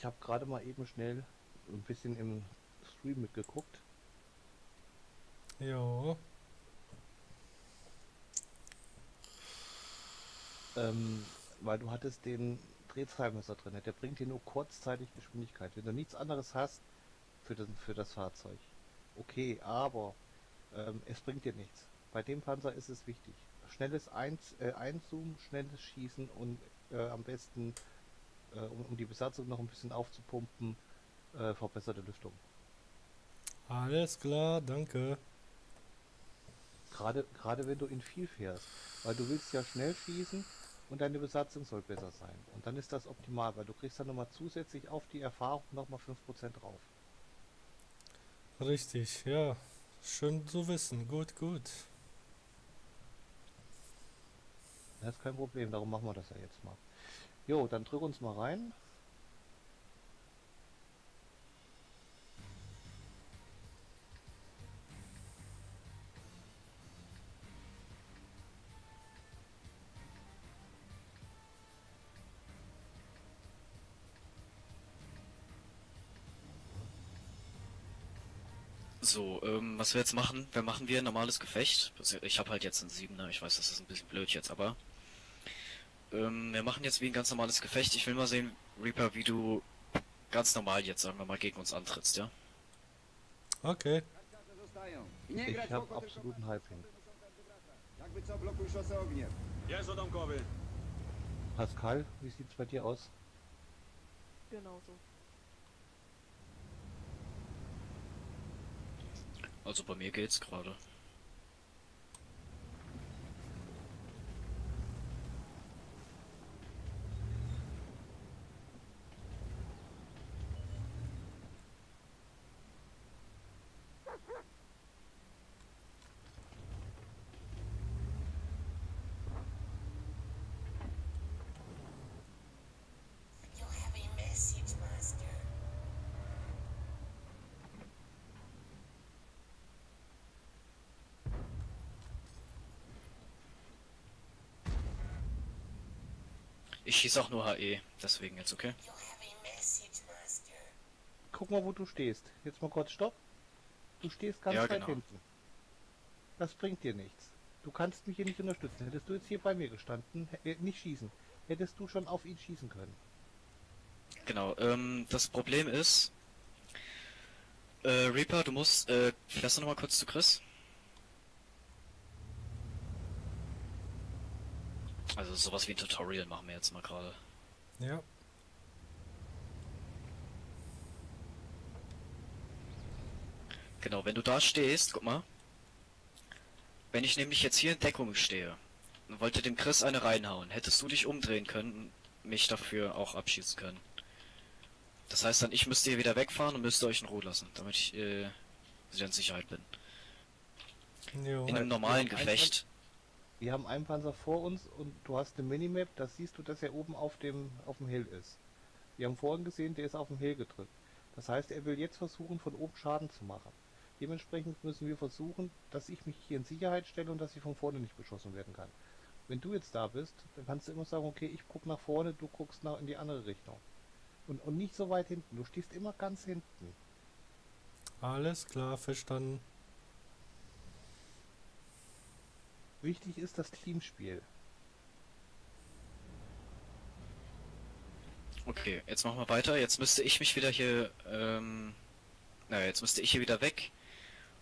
Ich habe gerade mal eben schnell ein bisschen im Stream mitgeguckt. Jo. Weil du hattest den Drehzahlmesser drin. Der bringt dir nur kurzzeitig Geschwindigkeit. Wenn du nichts anderes hast für das Fahrzeug. Okay, aber es bringt dir nichts. Bei dem Panzer ist es wichtig. Schnelles Einzoomen, schnelles Schießen und am besten, um die Besatzung noch ein bisschen aufzupumpen, verbesserte Lüftung. Alles klar, danke. Gerade wenn du in viel fährst, weil du willst ja schnell schießen und deine Besatzung soll besser sein. Und dann ist das optimal, weil du kriegst dann nochmal zusätzlich auf die Erfahrung nochmal 5% drauf. Richtig, ja. Schön zu wissen. Gut, gut. Das ist kein Problem, darum machen wir das ja jetzt mal. Jo, dann drück uns mal rein. So, was wir jetzt machen, machen wir ein normales Gefecht. Ich habe halt jetzt einen 7er, ich weiß, das ist ein bisschen blöd jetzt, aber wir machen jetzt wie ein ganz normales Gefecht. Ich will mal sehen, Reaper, wie du ganz normal jetzt, sagen wir mal, gegen uns antrittst, ja? Okay. Ich habe absoluten Hype hin. Jakby co, blokuj szosę ogniem. Jest odamkowy. Pascal, wie sieht's bei dir aus? Genau so. Also bei mir geht's gerade. Ich schieße auch nur HE, deswegen jetzt, okay? Guck mal, wo du stehst. Jetzt mal kurz Stopp. Du stehst ganz Ja, weit genau. hinten. Das bringt dir nichts. Du kannst mich hier nicht unterstützen. Hättest du jetzt hier bei mir gestanden, nicht schießen, hättest du schon auf ihn schießen können. Genau, das Problem ist, Reaper, du musst, fährst du nochmal kurz zu Chris? Also sowas wie ein Tutorial machen wir jetzt mal gerade. Ja. Genau, wenn du da stehst, guck mal. Wenn ich nämlich jetzt hier in Deckung stehe und wollte dem Chris eine reinhauen, hättest du dich umdrehen können und mich dafür auch abschießen können. Das heißt dann, ich müsste hier wieder wegfahren und müsste euch in Ruhe lassen, damit ich wieder in Sicherheit bin. Jo. In einem normalen Gefecht. Wir haben einen Panzer vor uns und du hast eine Minimap, da siehst du, dass er oben auf dem Hill ist. Wir haben vorhin gesehen, der ist auf dem Hill gedrückt. Das heißt, er will jetzt versuchen, von oben Schaden zu machen. Dementsprechend müssen wir versuchen, dass ich mich hier in Sicherheit stelle und dass ich von vorne nicht beschossen werden kann. Wenn du jetzt da bist, dann kannst du immer sagen, okay, ich guck nach vorne, du guckst in die andere Richtung. Und nicht so weit hinten, du stehst immer ganz hinten. Alles klar, verstanden. Wichtig ist das Teamspiel. Okay, jetzt machen wir weiter. Jetzt müsste ich mich wieder hier, naja, jetzt müsste ich hier wieder weg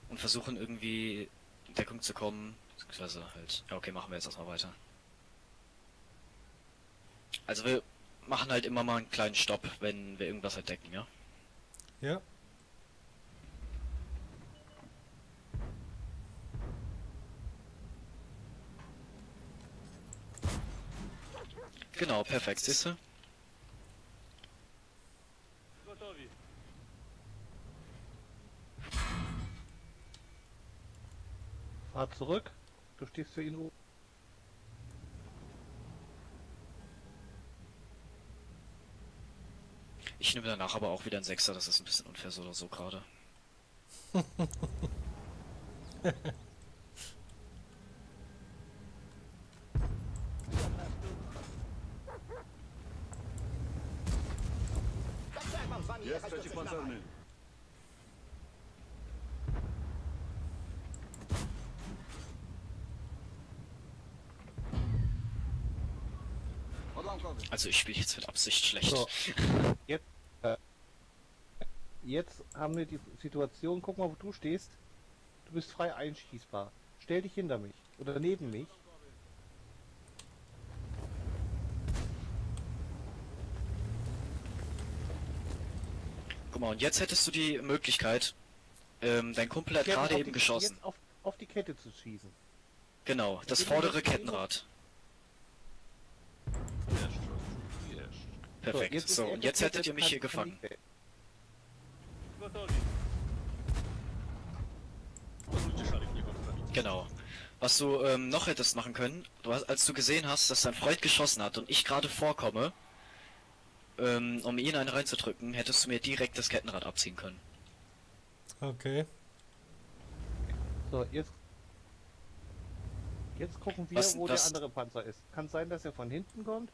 und versuchen irgendwie in Deckung zu kommen. Beziehungsweise halt, ja okay, machen wir jetzt erstmal weiter. Also wir machen halt immer mal einen kleinen Stopp, wenn wir irgendwas entdecken, ja? Ja. Genau, perfekt, siehst du? Gotowi. Fahr zurück, du stehst für ihn oben. Ich nehme danach aber auch wieder einen Sechser, das ist ein bisschen unfair so oder so gerade. Jest przeciwpancerny. Odłamkowy. Also ich spiele jetzt mit Absicht schlecht. So. Jetzt haben wir die Situation, guck mal, wo du stehst. Du bist frei einschießbar. Stell dich hinter mich oder neben mich. Guck mal, und jetzt hättest du die Möglichkeit, dein Kumpel hat gerade eben geschossen. Jetzt auf die Kette zu schießen. Genau, das Gib mir vordere das Kettenrad. Jeszcze, jeszcze. Perfekt. ist So, er und jetzt gekettet, hättet ihr mich kann- hier kann gefangen. nicht weg. Gotowi. Pozwólcie szalik, niech odprawi. Genau. Was du noch hättest machen können, als du gesehen hast, dass dein Freund geschossen hat und ich gerade vorkomme, um ihn einen reinzudrücken, hättest du mir direkt das Kettenrad abziehen können. Okay. So, jetzt gucken wir, Was- wo was- der andere Panzer ist. Kann sein, dass er von hinten kommt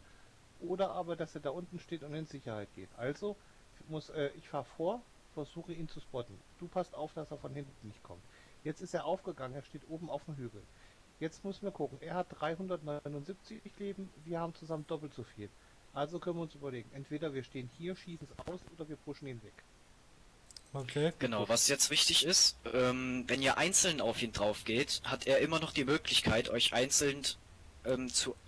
oder aber, dass er da unten steht und in Sicherheit geht. Also ich fahre vor, versuche ihn zu spotten. Du passt auf, dass er von hinten nicht kommt. Jetzt ist er aufgegangen, er steht oben auf dem Hügel. Jetzt müssen wir gucken. Er hat 379 Leben, wir haben zusammen doppelt so viel. Also können wir uns überlegen, entweder wir stehen hier, schießen es aus oder wir pushen ihn weg. Okay. Genau, was jetzt wichtig ist, wenn ihr einzeln auf ihn drauf geht, hat er immer noch die Möglichkeit, euch einzeln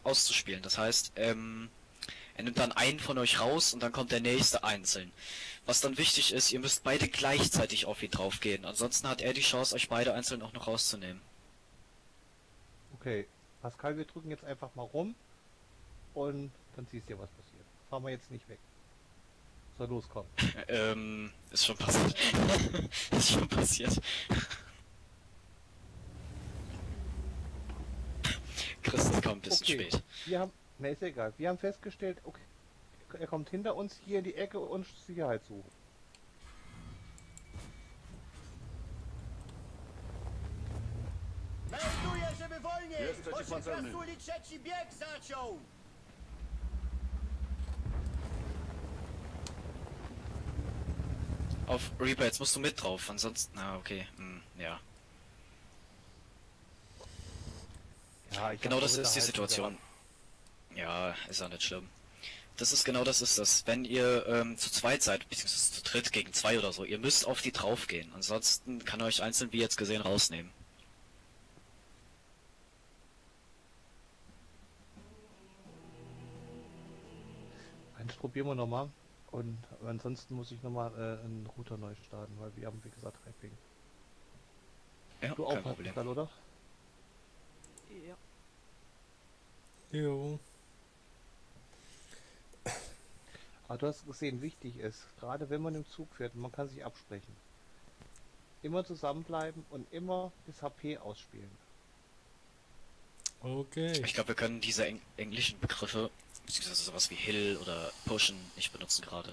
auszuspielen. Das heißt, er nimmt dann einen von euch raus und dann kommt der nächste einzeln. Was dann wichtig ist, ihr müsst beide gleichzeitig auf ihn drauf gehen. Ansonsten hat er die Chance, euch beide einzeln auch noch rauszunehmen. Okay, Pascal, wir drücken jetzt einfach mal rum und dann siehst du, was passiert. Fahren wir jetzt nicht weg. Soll loskommen. Ist schon passiert. Ist schon passiert. Christen kommt ein bisschen spät. Wir haben, ne, ist egal. Wir haben festgestellt, okay, er kommt hinter uns hier in die Ecke und Sicherheit suchen. Melduję, żeby wolniej! Jest przeciwpancerny. Krasuli trzeci bieg zaciął! Auf Reaper, jetzt musst du mit drauf, ansonsten... Na, okay, ja. Ja, ich Genau hab das nur mit ist die der Situation. Ja, ist auch nicht schlimm. Das ist genau das ist das. Wenn ihr zu zweit seid, beziehungsweise zu dritt gegen zwei oder so, ihr müsst auf die drauf gehen. Ansonsten kann er euch einzeln, wie jetzt gesehen, rausnehmen. Eins probieren wir nochmal. Und ansonsten muss ich nochmal einen Router neu starten, weil wir haben, wie gesagt, 3 Ping. Ja, Du kein auch, Problem. Pascal, oder? Ja. Jo. Aber du hast gesehen, wichtig ist, gerade wenn man im Zug fährt, man kann sich absprechen. Immer zusammenbleiben und immer das HP ausspielen. Okay. Ich glaube, wir können diese englischen Begriffe, beziehungsweise sowas wie Hill oder Pushen, nicht benutzen gerade.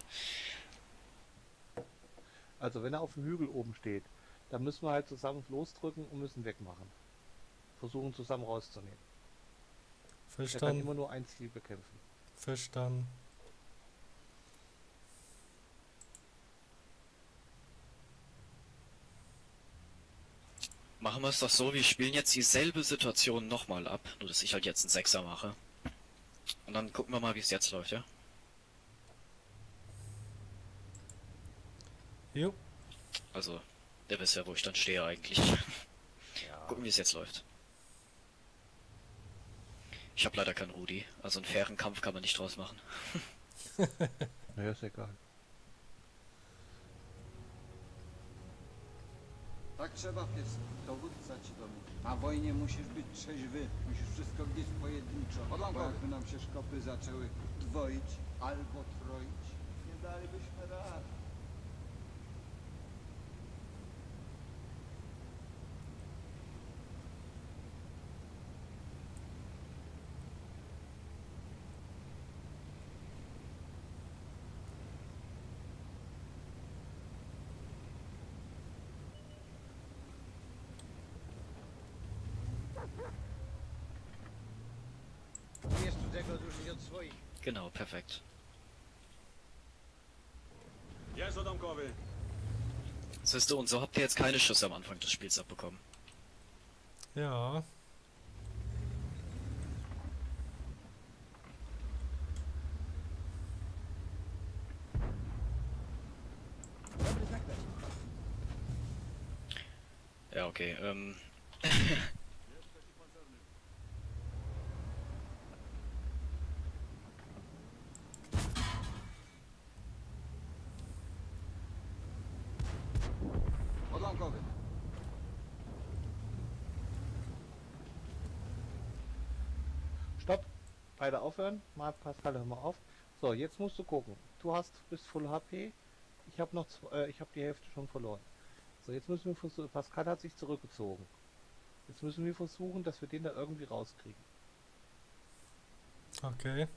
Also wenn er auf dem Hügel oben steht, dann müssen wir halt zusammen losdrücken und müssen wegmachen. Versuchen zusammen rauszunehmen. Er kann Verstanden. immer nur ein Ziel bekämpfen. Verstanden. Machen wir es doch so, wir spielen jetzt dieselbe Situation nochmal ab, nur dass ich halt jetzt einen Sechser mache. Und dann gucken wir mal, wie es jetzt läuft, ja? Jo. Also, der wisst ja, wo ich dann stehe eigentlich. Gucken, wie es jetzt läuft. Ich habe leider keinen Rudi, also einen fairen Kampf kann man nicht draus machen. Naja, ist egal. Tak trzeba, pies. Dowódca ci to mówi. Na wojnie musisz być trzeźwy. Musisz wszystko gdzieś pojedynczo. Bo jakby nam się szkopy zaczęły dwoić albo troić, nie dalibyśmy rady. Nie jest cudzego różni od swoich. Genau, perfekt. Jest odamkowy. Siehst du, und so habt ihr jetzt keine Schüsse am Anfang des Spiels abbekommen. Ja. Dobry znak leci. Ja, okay, Odłamkowy. Stopp. Beide aufhören. Mal, Pascal, hör mal auf. So, jetzt musst du gucken. Bist Full HP. Ich habe die Hälfte schon verloren. So, jetzt müssen wir versuchen. Pascal hat sich zurückgezogen. Jetzt müssen wir versuchen, dass wir den da irgendwie rauskriegen. Okay.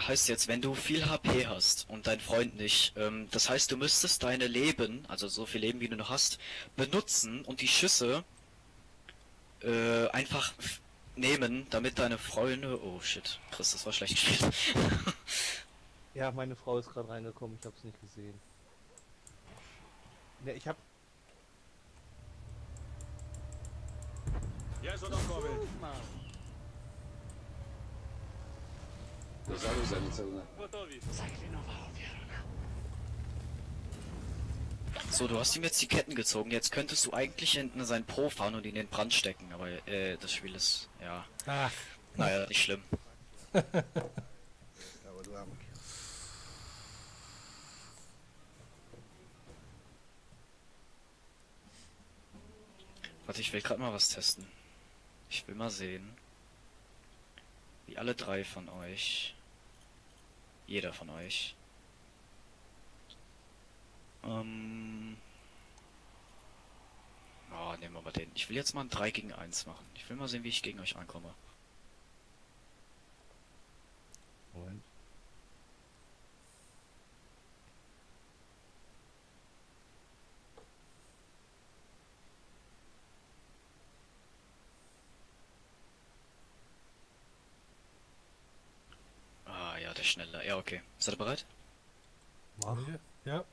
heißt jetzt, wenn du viel HP hast und dein Freund nicht, das heißt, du müsstest deine Leben, also so viel Leben, wie du noch hast, benutzen und die Schüsse einfach nehmen, damit deine Freunde... Oh shit, Chris, das war schlecht gespielt. Ja, meine Frau ist gerade reingekommen, ich habe es nicht gesehen. Ne, ich habe... Jest odamkowy. Gotowi. So, du hast ihm jetzt die Ketten gezogen, jetzt könntest du eigentlich hinten sein Pro fahren und ihn in den Brand stecken, aber das Spiel ist, ja, Ach, naja, nicht schlimm. Warte, ich will gerade mal was testen. Ich will mal sehen, wie alle drei von euch, jeder von euch, oh, nehmen wir mal den. Ich will jetzt mal ein 3 gegen 1 machen. Ich will mal sehen, wie ich gegen euch ankomme. Moment. Ah ja, der Schneller. Ja, okay. Seid ihr bereit? Mach. ja.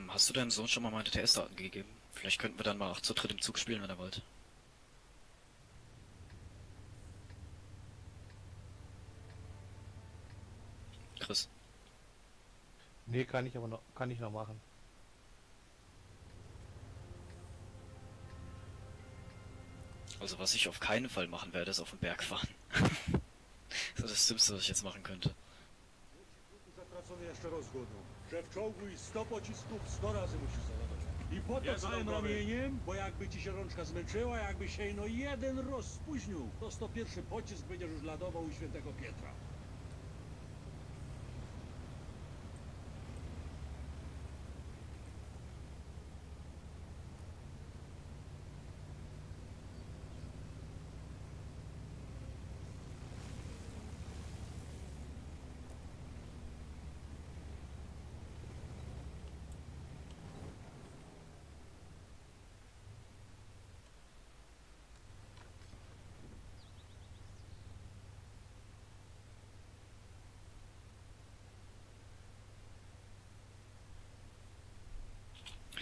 Hast du deinem Sohn schon mal meine TS-Daten gegeben? Vielleicht könnten wir dann mal auch zu dritt im Zug spielen, wenn er wollt. Chris. Nee, kann ich noch machen. Also was ich auf keinen Fall machen werde, ist auf den Berg fahren. Das ist das Dümmste, was ich jetzt machen könnte. Zatracony jeszcze rozgodą. Że w czołgu i 100 pocisków 100 razy musisz załadować. I po to Jest całym odamkowy. ramieniem, bo jakby ci się rączka zmęczyła, jakby się no jeden roz spóźnił, to 101 pocisk będziesz już ladował u świętego Pietra.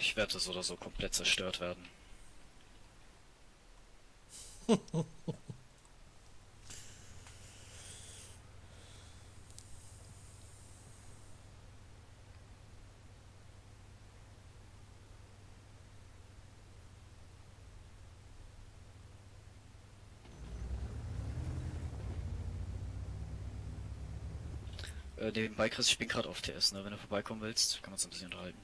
Ich werde so oder so komplett zerstört werden. Nebenbei, Chris, ich bin gerade auf TS, ne? Wenn du vorbeikommen willst, kann man uns ein bisschen unterhalten.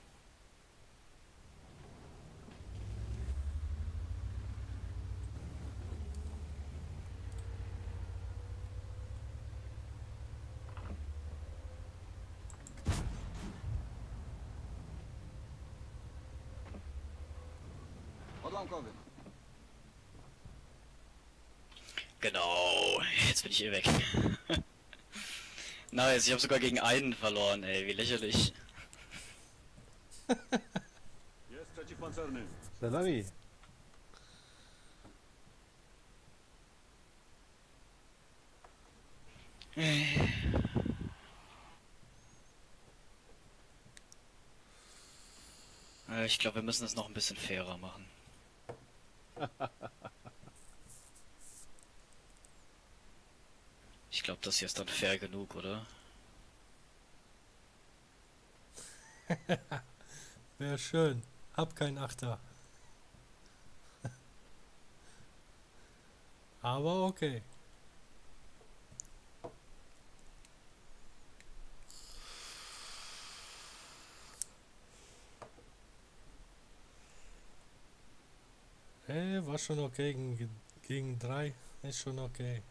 Odłamkowy. Genau, jetzt bin ich eh weg. Nice, ich habe sogar gegen einen verloren, ey, wie lächerlich. Jest przeciw pancerny. Za nami. Ich glaube, wir müssen es noch ein bisschen fairer machen. Ich glaube, das hier ist dann fair genug, oder? Wäre schön. Hab kein Achter. Aber okay. War schon okay gegen 3. Ist schon okay.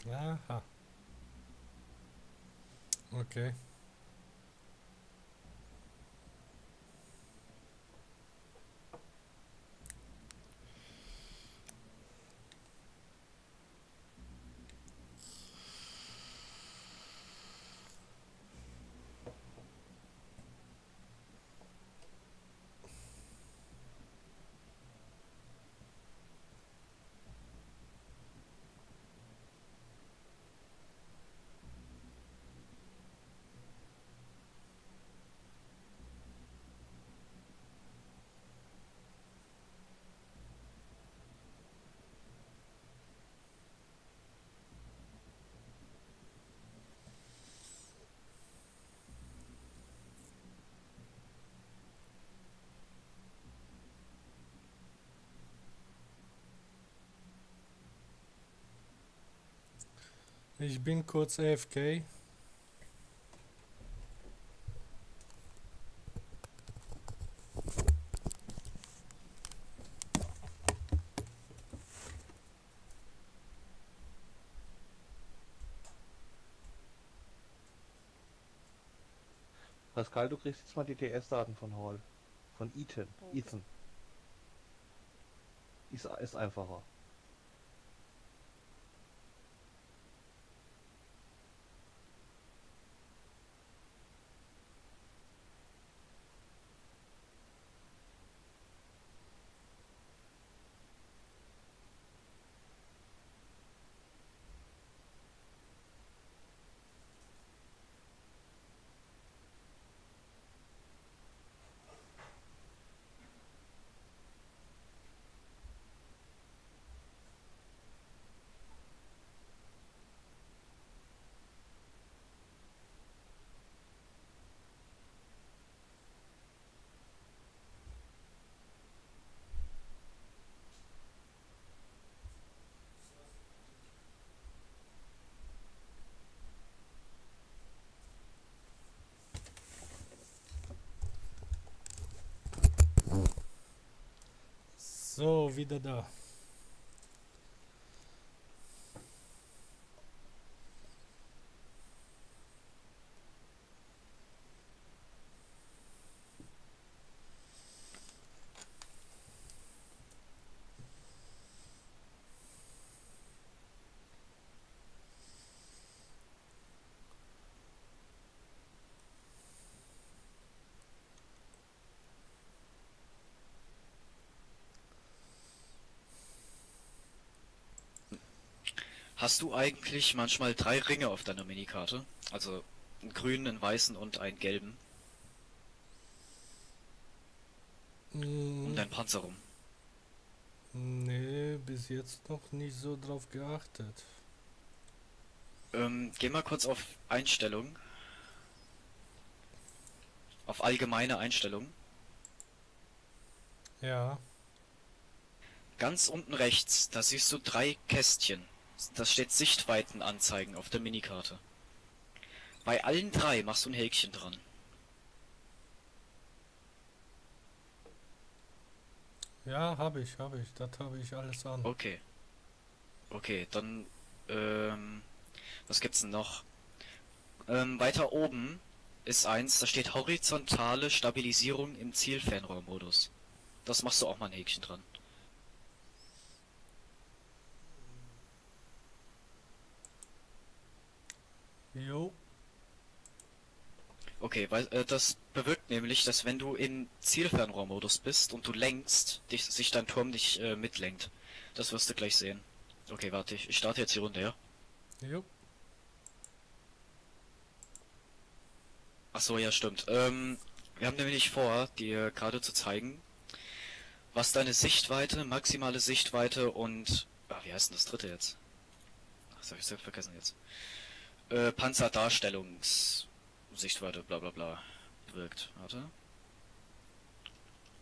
Aha. Okay. Ich bin kurz AFK. Pascal, du kriegst jetzt mal die TS-Daten von Hall. Von Ethan. Okay. Ethan. Ist einfacher. So, wieder da. Hast du eigentlich manchmal 3 Ringe auf deiner Minikarte? Also einen grünen, einen weißen und einen gelben um deinen Panzer rum? Nee, bis jetzt noch nicht so drauf geachtet. Geh mal kurz auf Einstellungen. Auf allgemeine Einstellungen. Ja, Ganz unten rechts, da siehst du 3 Kästchen. Da steht Sichtweiten anzeigen auf der Minikarte. Bei allen 3 machst du ein Häkchen dran. Ja, habe ich. Das habe ich alles an. Okay. Okay, dann, was gibt's denn noch? Weiter oben ist eins, da steht horizontale Stabilisierung im Zielfernrohrmodus. Das machst du auch mal ein Häkchen dran. Jo. Okay, weil das bewirkt nämlich, dass wenn du in Zielfernrohrmodus bist und du lenkst, sich dein Turm nicht mitlenkt. Das wirst du gleich sehen. Okay, warte, ich starte jetzt die Runde, ja? Jo. Ach so, ja, stimmt. Wir haben nämlich vor, dir gerade zu zeigen, was deine Sichtweite, maximale Sichtweite und... Ah, wie heißt denn das dritte jetzt? Ach, das hab ich selbst vergessen jetzt. Panzerdarstellungssichtweite, bla bla bla, wirkt. Warte. Jetzt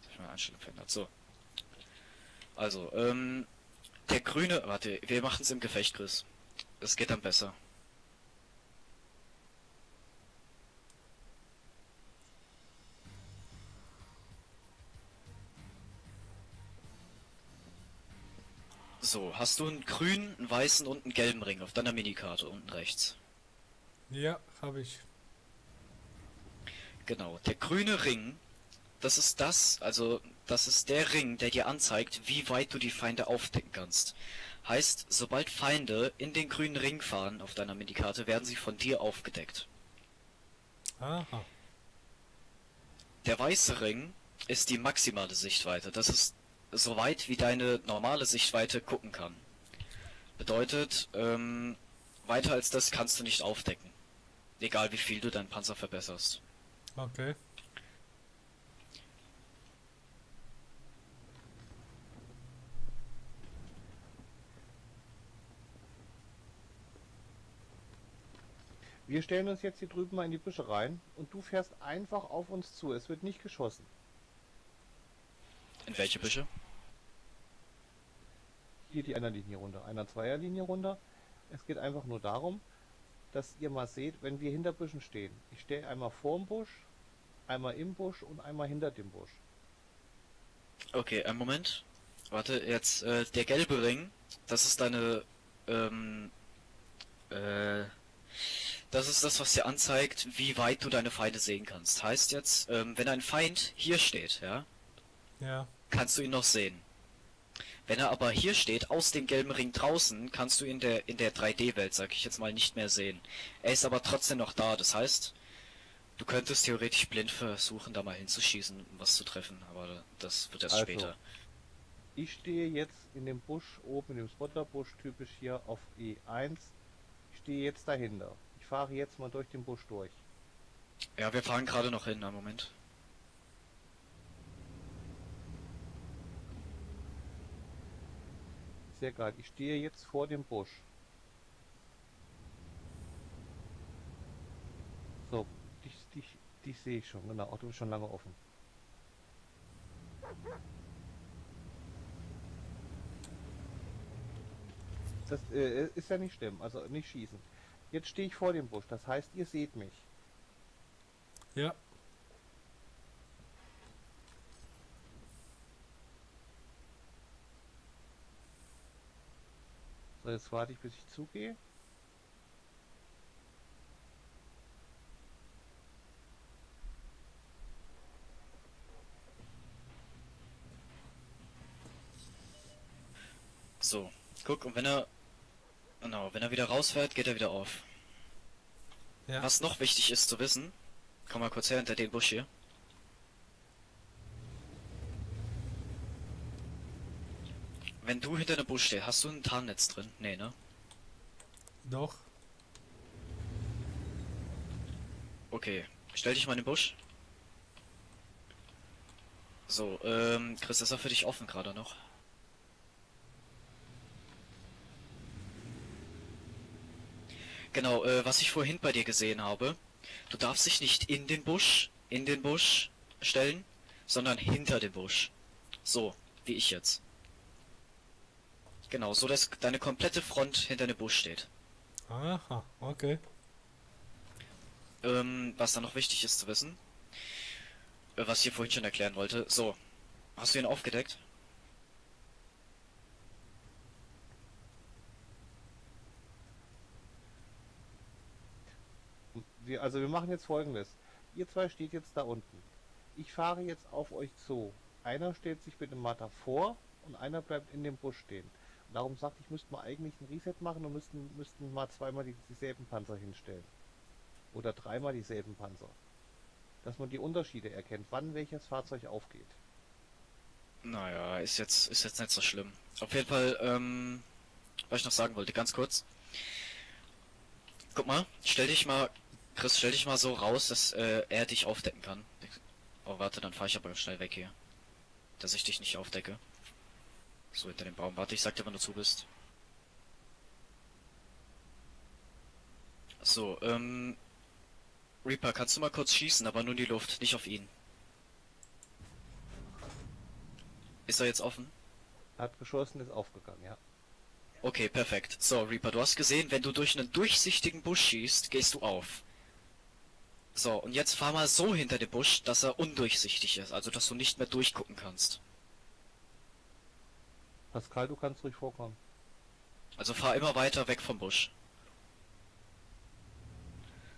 hab ich meine Einstellung verändert. So. Also, der grüne... Warte, wir machen es im Gefecht, Chris. Es geht dann besser. So, hast du einen grünen, einen weißen und einen gelben Ring auf deiner Minikarte unten rechts? Ja, habe ich. Genau, der grüne Ring, das ist das ist der Ring, der dir anzeigt, wie weit du die Feinde aufdecken kannst. Heißt, sobald Feinde in den grünen Ring fahren auf deiner Minikarte, werden sie von dir aufgedeckt. Aha. Der weiße Ring ist die maximale Sichtweite. Das ist so weit, wie deine normale Sichtweite gucken kann. Bedeutet, weiter als das kannst du nicht aufdecken. Egal wie viel du deinen Panzer verbesserst. Okay. Wir stellen uns jetzt hier drüben mal in die Büsche rein und du fährst einfach auf uns zu. Es wird nicht geschossen. In welche Büsche? Hier die Einer-Linie runter, Einer-Zweier-Linie runter. Es geht einfach nur darum, dass ihr mal seht, wenn wir hinter Büschen stehen. Ich stehe einmal vorm Busch, einmal im Busch und einmal hinter dem Busch. Okay, einen Moment. Warte, jetzt, der gelbe Ring, das ist deine, das ist das, was dir anzeigt, wie weit du deine Feinde sehen kannst. Heißt jetzt, wenn ein Feind hier steht, ja, Ja. kannst du ihn noch sehen. Wenn er aber hier steht, aus dem gelben Ring draußen, kannst du ihn in der 3D-Welt, sag ich jetzt mal, nicht mehr sehen. Er ist aber trotzdem noch da, das heißt, du könntest theoretisch blind versuchen, da mal hinzuschießen, um was zu treffen, aber das wird erst Also, später. Ich stehe jetzt in dem Busch, oben in dem Spotterbusch, typisch hier auf E1. Ich stehe jetzt dahinter. Ich fahre jetzt mal durch den Busch durch. Ja, wir fahren gerade noch hin, einen Moment. Sehr geil. Ich stehe jetzt vor dem Busch. So, dich sehe ich schon, genau. Auch du bist schon lange offen. Das ist ja nicht schlimm, also nicht schießen. Jetzt stehe ich vor dem Busch, das heißt, ihr seht mich. Ja. So, jetzt warte ich, bis ich zugehe. So, guck, und wenn er wieder rausfährt, geht er wieder auf. Ja. Was noch wichtig ist zu wissen, komm mal kurz her hinter den Busch hier. Wenn du hinter dem Busch stehst, hast du ein Tarnnetz drin? Nee, ne? Doch. Okay, stell dich mal in den Busch. So, Chris, ist er für dich offen gerade noch? Genau, was ich vorhin bei dir gesehen habe, du darfst dich nicht in den Busch stellen, sondern hinter dem Busch. So, wie ich jetzt. Genau, so dass deine komplette Front hinter dem Busch steht. Aha, okay. Was dann noch wichtig ist zu wissen, was ich dir vorhin schon erklären wollte. So, hast du ihn aufgedeckt? wir machen jetzt Folgendes. Ihr zwei steht jetzt da unten. Ich fahre jetzt auf euch zu. Einer stellt sich mit dem Matter vor und einer bleibt in dem Busch stehen. Und darum sagt, ich müsste mal eigentlich ein Reset machen und müssten mal zweimal dieselben Panzer hinstellen. Oder dreimal dieselben Panzer. Dass man die Unterschiede erkennt, wann welches Fahrzeug aufgeht. Naja, ist jetzt nicht so schlimm. Auf jeden Fall, was ich noch sagen wollte, ganz kurz. Guck mal, Chris, stell dich mal so raus, dass er dich aufdecken kann. Oh, warte, dann fahr ich aber schnell weg hier. Dass ich dich nicht aufdecke. So, hinter dem Baum. Warte, ich sag dir, wann du zu bist. So, Reaper, kannst du mal kurz schießen, aber nur in die Luft, nicht auf ihn. Ist er jetzt offen? Hat geschossen, ist aufgegangen, ja. Okay, perfekt. So, Reaper, du hast gesehen, wenn du durch einen durchsichtigen Busch schießt, gehst du auf. So, und jetzt fahr mal so hinter den Busch, dass er undurchsichtig ist, also dass du nicht mehr durchgucken kannst. Pascal, du kannst ruhig vorkommen. Also fahr immer weiter weg vom Busch.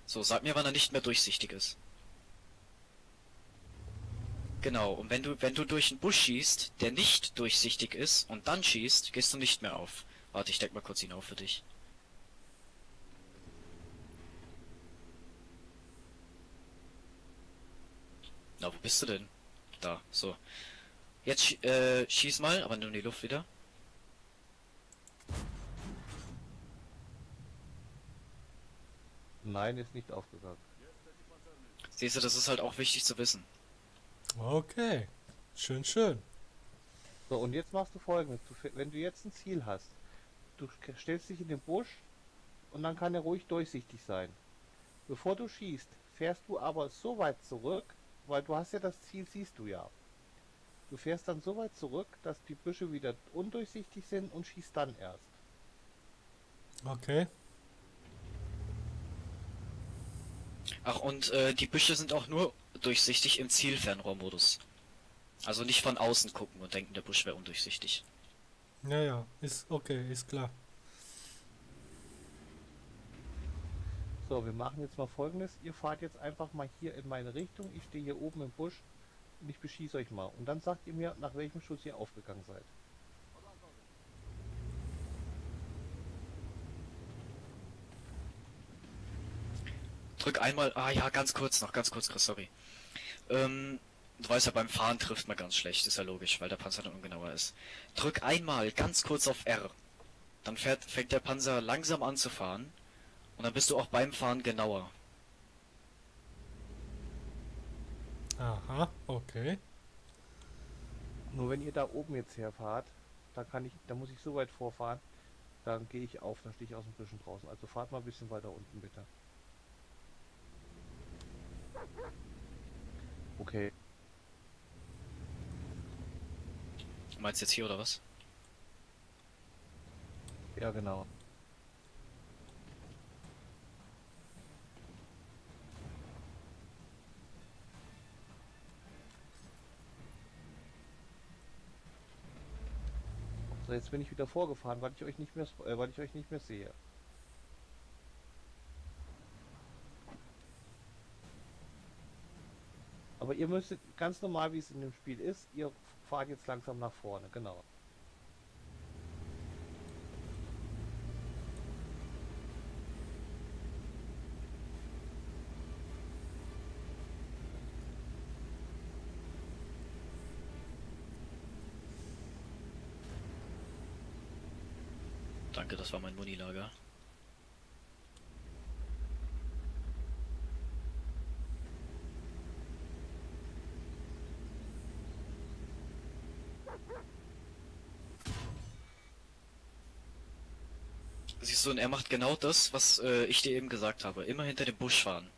So, sag mir, wann er nicht mehr durchsichtig ist. Genau, und wenn du durch einen Busch schießt, der nicht durchsichtig ist, und dann schießt, gehst du nicht mehr auf. Warte, ich deck mal kurz ihn auf für dich. Na, wo bist du denn? Da, so. Jetzt schieß mal, aber nur in die Luft wieder. Nein, ist nicht aufgegangen. Siehst du, das ist halt auch wichtig zu wissen. Okay. Schön, schön. So, und jetzt machst du Folgendes. Wenn du jetzt ein Ziel hast, du stellst dich in den Busch und dann kann er ruhig durchsichtig sein. Bevor du schießt, fährst du aber so weit zurück, weil du hast ja das Ziel, siehst du ja. Du fährst dann so weit zurück, dass die Büsche wieder undurchsichtig sind und schießt dann erst. Okay. Ach, und die Büsche sind auch nur durchsichtig im Zielfernrohrmodus. Also nicht von außen gucken und denken, der Busch wäre undurchsichtig. Ja, ja. Ist okay, ist klar. So, wir machen jetzt mal Folgendes. Ihr fahrt jetzt einfach mal hier in meine Richtung. Ich stehe hier oben im Busch und ich beschieße euch mal. Und dann sagt ihr mir, nach welchem Schuss ihr aufgegangen seid. Drück einmal... Ah ja, ganz kurz, Chris, sorry. Du weißt ja, beim Fahren trifft man ganz schlecht, ist ja logisch, weil der Panzer dann ungenauer ist. Drück einmal ganz kurz auf R. Dann fängt der Panzer langsam an zu fahren. Und dann bist du auch beim Fahren genauer. Aha, okay. Nur wenn ihr da oben jetzt herfahrt, da muss ich so weit vorfahren, dann gehe ich auf, dann stehe ich aus dem Büschen draußen. Also fahrt mal ein bisschen weiter unten, bitte. Okay. Du meinst jetzt hier oder was? Ja, genau. So, jetzt bin ich wieder vorgefahren, weil ich euch nicht mehr sehe. Aber ihr müsstet ganz normal, wie es in dem Spiel ist, ihr fahrt jetzt langsam nach vorne, genau. Danke, das war mein Munilager. Siehst du, und er macht genau das, was ich dir eben gesagt habe. Immer hinter dem Busch fahren.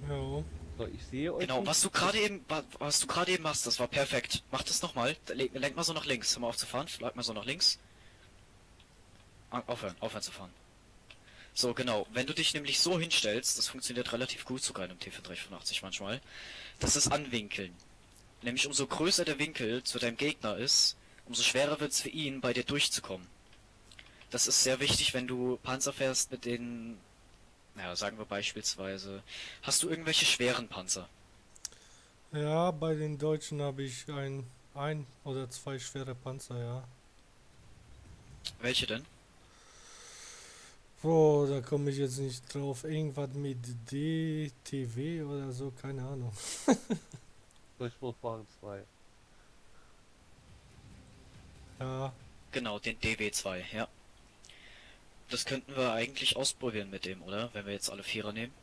Jo. So, ich sehe euch. Genau, nicht. was du gerade eben machst, das war perfekt. Mach das nochmal. Lenk mal so nach links. Hör mal auf zu fahren. Bleib mal so nach links. Aufhören zu fahren. So, genau. Wenn du dich nämlich so hinstellst, das funktioniert relativ gut sogar in einem T485 manchmal, das ist Anwinkeln. Nämlich umso größer der Winkel zu deinem Gegner ist, umso schwerer wird es für ihn, bei dir durchzukommen. Das ist sehr wichtig, wenn du Panzer fährst, mit denen, naja, sagen wir beispielsweise, hast du irgendwelche schweren Panzer? Ja, bei den Deutschen habe ich ein oder zwei schwere Panzer, ja. Welche denn? Boah, da komme ich jetzt nicht drauf. Irgendwas mit DTW oder so, keine Ahnung. Durchbruchwagen 2. Ja, Genau, den DW2, ja. Das könnten wir eigentlich ausprobieren mit dem, oder? Wenn wir jetzt alle Vierer nehmen.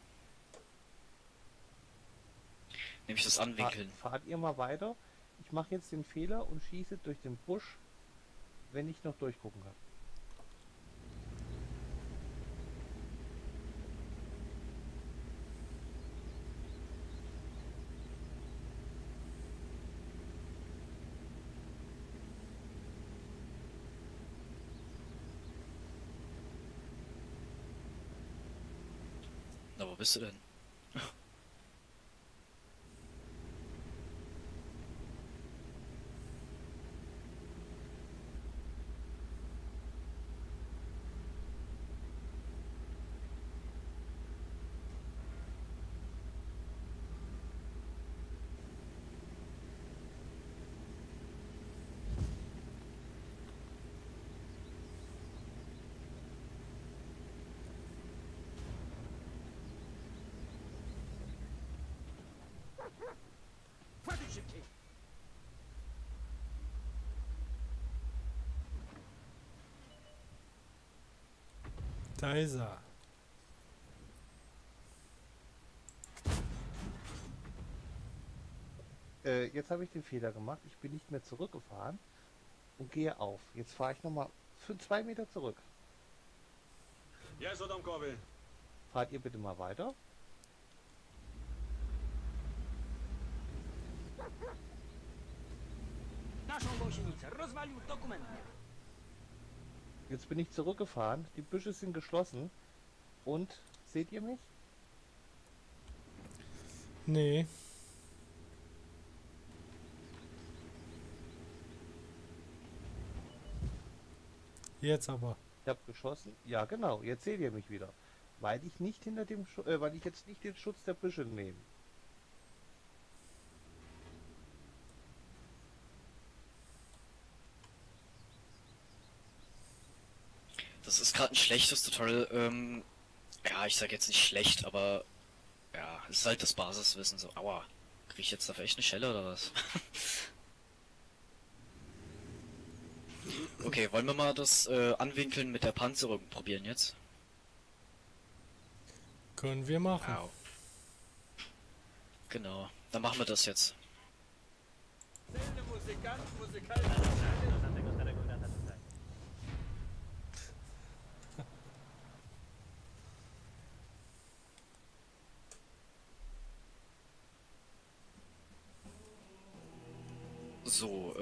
Nämlich das Anwinkeln. Fahrt ihr mal weiter? Ich mache jetzt den Fehler und schieße durch den Busch, wenn ich noch durchgucken kann. Na, wo bist du denn? Warte szybciej! da ist er. Jetzt habe ich den Fehler gemacht. Ich bin nicht mehr zurückgefahren und gehe auf. Jetzt fahre ich nochmal für 2 Meter zurück. Jest Adamkowy. Fahrt ihr bitte mal weiter. Naszą gąsienicę rozwalił dokumentnie. Jetzt bin ich zurückgefahren. Die Büsche sind geschlossen. Und seht ihr mich? Nee. Jetzt aber. Ich habe geschossen. Ja, genau. Jetzt seht ihr mich wieder. Weil ich nicht hinter dem weil ich jetzt nicht den Schutz der Büsche nehme. Das ist gerade ein schlechtes Tutorial. Ja, ich sag jetzt nicht schlecht, aber ja, es ist halt das Basiswissen. So, aua, krieg ich jetzt dafür echt eine Schelle oder was? Okay, wollen wir mal das Anwinkeln mit der Panzerung probieren jetzt? Können wir machen. Wow. Genau, dann machen wir das jetzt. So,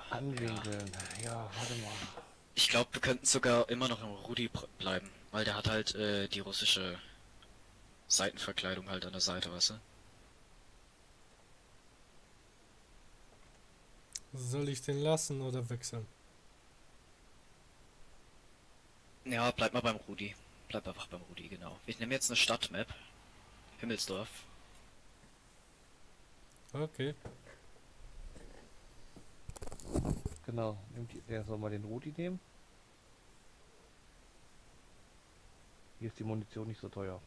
Anwinkeln. Ja, warte mal. ich glaube, wir könnten sogar immer noch im Rudi bleiben, weil der hat halt die russische Seitenverkleidung halt an der Seite, weißt du? Soll ich den lassen oder wechseln? Ja, bleib mal beim Rudi. Bleib einfach beim Rudi, genau. Ich nehme jetzt eine Stadtmap. Himmelsdorf. Okay. Genau. Der soll mal den Rudi nehmen. Hier ist die Munition nicht so teuer.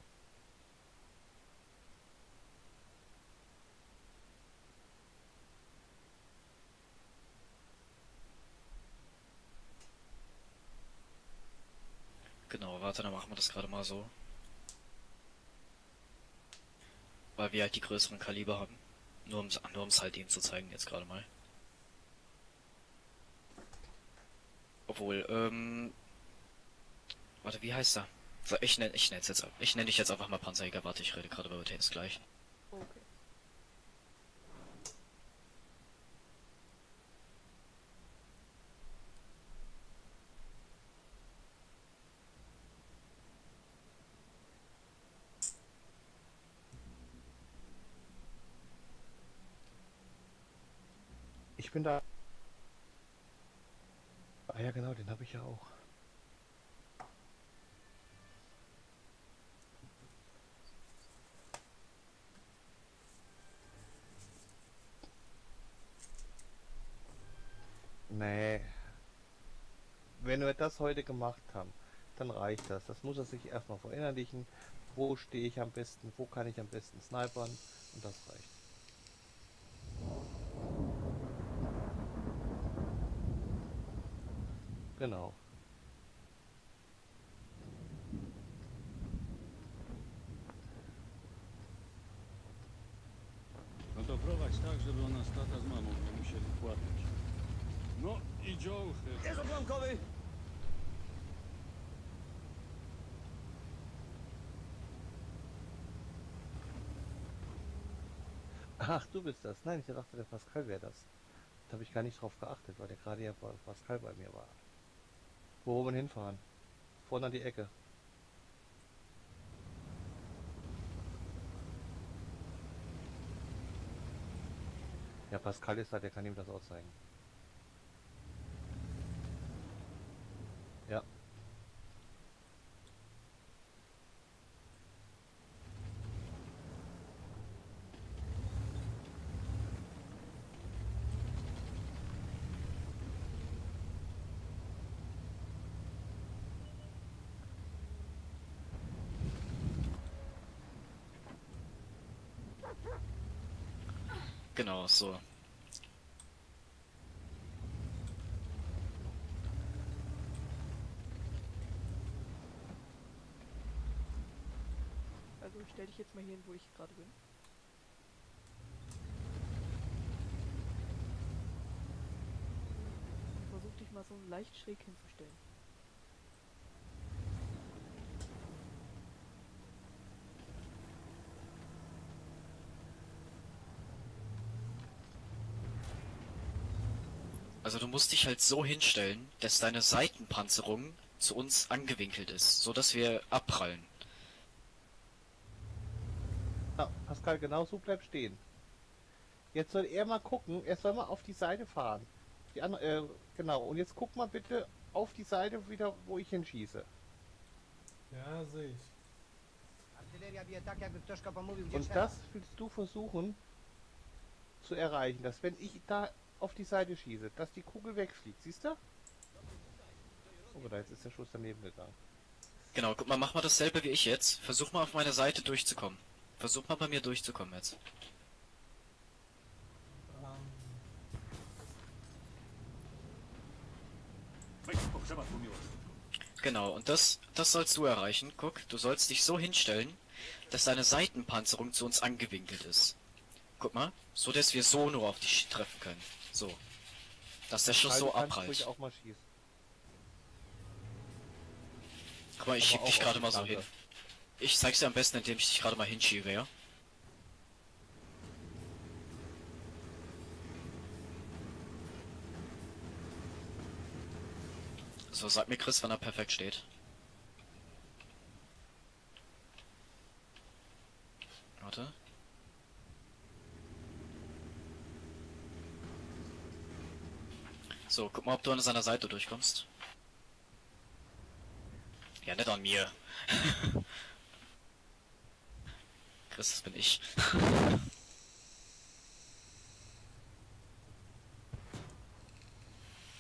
Genau, warte, dann machen wir das gerade mal so. Weil wir halt die größeren Kaliber haben. Nur um's halt ihm zu zeigen jetzt gerade mal. Obwohl, warte, wie heißt er? So, ich nenne dich jetzt einfach mal Panzerjäger. Warte, ich rede gerade über den gleich. Okay. Ich bin da. Ah ja, genau, den habe ich ja auch. Nee, wenn wir das heute gemacht haben, dann reicht das. Das muss er sich erstmal verinnerlichen. Wo stehe ich am besten? Wo kann ich am besten snipern? Und das reicht. Genau. No to prowadź tak, żeby ona z tata z mamą nie musieli płakać. No i dziołchy. Jest odłamkowy! Ach, du bist das. Nein, ich dachte, der Pascal wäre das. Da habe ich gar nicht drauf geachtet, weil der gerade ja Pascal bei mir war. Wo wollen wir hinfahren? Vorne an die Ecke. Ja, Pascal ist da, der kann ihm das auch zeigen. Ja. Genau, so. Also stell dich jetzt mal hier hin, wo ich gerade bin. Und versuch dich mal so leicht schräg hinzustellen. Also du musst dich halt so hinstellen, dass deine Seitenpanzerung zu uns angewinkelt ist, so dass wir abprallen. Ja, Pascal, genau so bleibt stehen. Jetzt soll er mal gucken, er soll mal auf die Seite fahren. Die andere, genau, und jetzt guck mal bitte auf die Seite wieder, wo ich hinschieße. Ja, sehe ich. Artyleria bije tak, jakby ktoś pomówił, gdzie Und trzeba. das willst du versuchen zu erreichen, dass wenn ich da auf die Seite schieße, dass die Kugel wegfliegt, siehst du? Oh, da jetzt ist der Schuss daneben gegangen. Genau, guck mal, mach mal dasselbe wie ich jetzt. Versuch mal auf meine Seite durchzukommen. Versuch mal bei mir durchzukommen jetzt. Weź pogrzeba tu miłość. Genau, und das sollst du erreichen. Guck, du sollst dich so hinstellen, dass deine Seitenpanzerung zu uns angewinkelt ist. Guck mal, so dass wir so nur auf dich treffen können. So. Dass der Schuss Pascal, so du kannst ruhig abprallt. auch mal schießen. Guck mal, ich Aber schieb auch dich auf gerade die mal so Flanke. hin. Ich zeig's dir am besten, indem ich dich gerade mal hinschiebe, ja? So, sag mir Chris, wann er perfekt steht. Warte. So, guck mal, ob du an seiner Seite durchkommst. Ja, nicht an mir. Chris, das bin ich.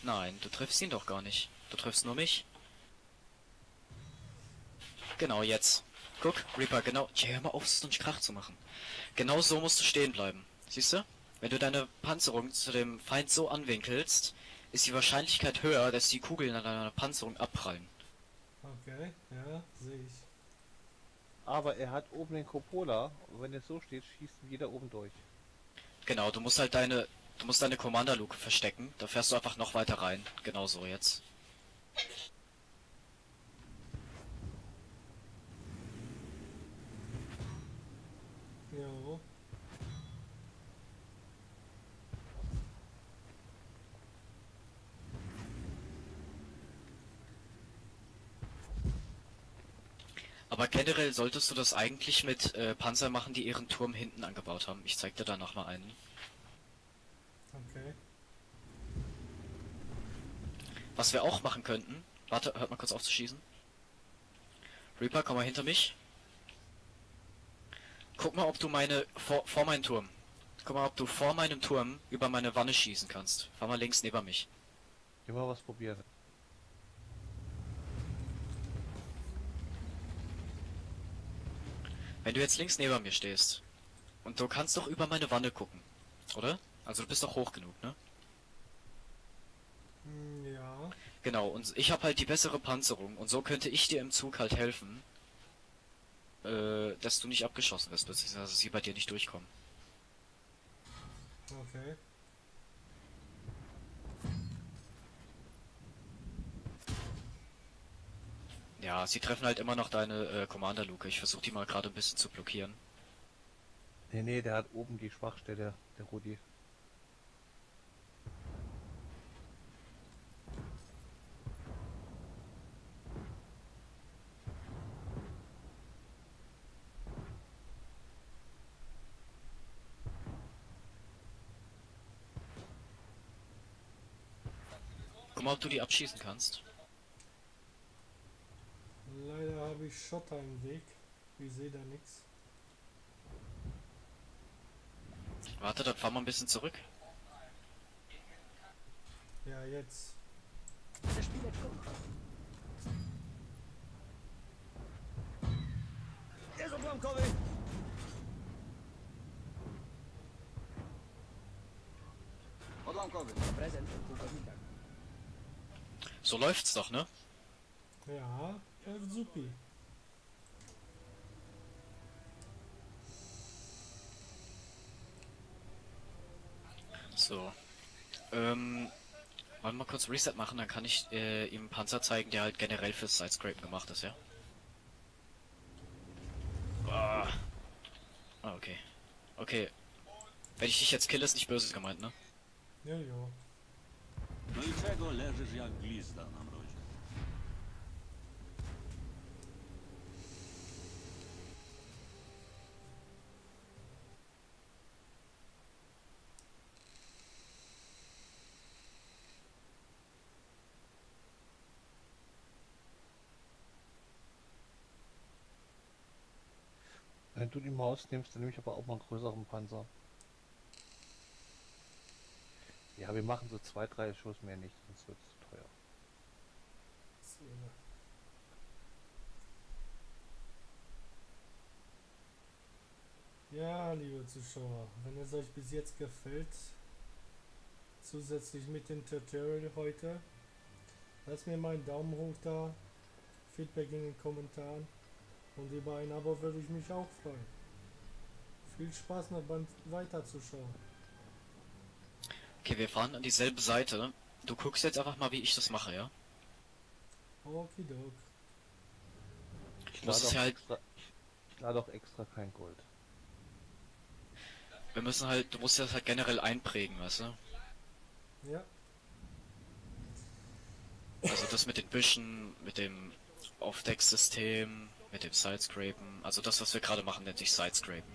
Nein, du triffst ihn doch gar nicht. Du triffst nur mich. Genau, jetzt. Guck, Reaper, genau. Ja, hör mal auf, es nicht Krach zu machen. Genau so musst du stehen bleiben. Siehst du? Wenn du deine Panzerung zu dem Feind so anwinkelst, ist die Wahrscheinlichkeit höher, dass die Kugeln an deiner Panzerung abprallen. Okay, ja, sehe ich. Aber er hat oben den Coppola und wenn er so steht, schießt jeder oben durch. Genau, du musst halt du musst deine Commander-Luke verstecken. Da fährst du einfach noch weiter rein. Genau so jetzt. Jo. Aber generell solltest du das eigentlich mit Panzer machen, die ihren Turm hinten angebaut haben. Ich zeig dir da noch mal einen. Okay. Was wir auch machen könnten... Warte, hört mal kurz auf zu schießen. Reaper, komm mal hinter mich. Guck mal, ob du vor meinen Turm. Guck mal, ob du vor meinem Turm über meine Wanne schießen kannst. Fahr mal links neben mich. Immer was probieren. Wenn du jetzt links neben mir stehst, und du kannst doch über meine Wanne gucken, oder? Also du bist doch hoch genug, ne? Ja. Genau, und ich habe halt die bessere Panzerung, und so könnte ich dir im Zug halt helfen, dass du nicht abgeschossen wirst, beziehungsweise sie bei dir nicht durchkommen. Okay. Ja, sie treffen halt immer noch deine Commander-Luke. Ich versuche die mal gerade ein bisschen zu blockieren. Nee, der hat oben die Schwachstelle, der Rudi. Guck mal, ob du die abschießen kannst. Leider habe ich Schotter im Weg. Ich sehe da nichts. Warte, dann fahr mal ein bisschen zurück. Ja, jetzt. Das Spiel kommt. Jest odłamkowy! Odłamkowy. Prezent od pułkownika. So läuft's doch, ne? Ja, läuft supi. So. Wollen wir mal kurz Reset machen, dann kann ich ihm einen Panzer zeigen, der halt generell fürs Sidescrapen gemacht ist, ja? Ah, okay. Okay. Wenn ich dich jetzt kille, ist nicht böse gemeint, ne? Jojo. No i czego leżysz jak glista na mrozie? Wenn du die Maus nimmst, dann nehme ich aber auch mal einen größeren Panzer. Ja, wir machen so 2-3 Schuss mehr nicht, sonst wird es zu teuer. So. Ja, liebe Zuschauer, wenn es euch bis jetzt gefällt, zusätzlich mit dem Tutorial heute, lasst mir mal einen Daumen hoch da, Feedback in den Kommentaren und über ein Abo würde ich mich auch freuen. Viel Spaß noch beim weiterzuschauen. Okay, wir fahren an dieselbe Seite. Du guckst jetzt einfach mal, wie ich das mache, ja? Okidok. Ich Muss es halt, ich lade auch extra kein Gold. wir müssen halt, du musst das halt generell einprägen, weißt du? Ja, Also das mit den Büschen, mit dem Aufdecksystem, mit dem Sidescrapen, also das, was wir gerade machen, nennt sich Sidescrapen.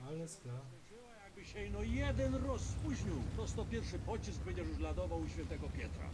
alles klar. Jakby się no jeden roz spóźnił, to 101 pocisk będziesz już ladował u świętego Pietra.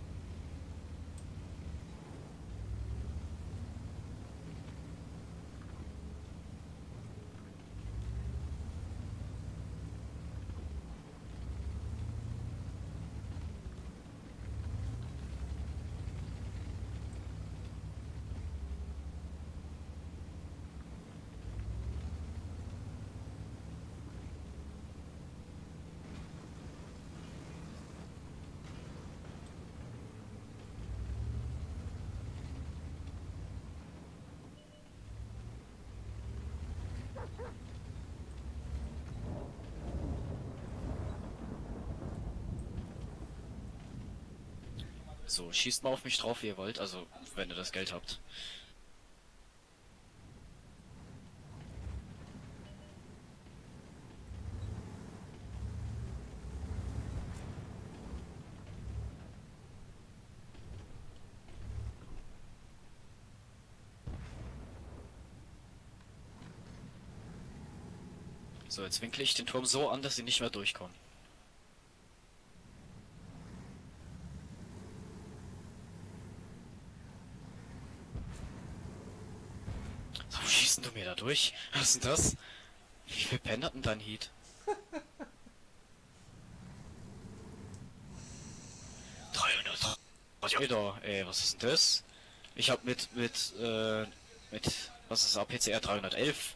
So, schießt mal auf mich drauf, wie ihr wollt, also wenn ihr das Geld habt. So, jetzt winkle ich den Turm so an, dass sie nicht mehr durchkommen. denn du mir da durch? Was ist denn das? Wie viel Pen hat denn dein Heat? 300. Alter, ey, was ist denn das? Ich hab mit, was ist APCR 311?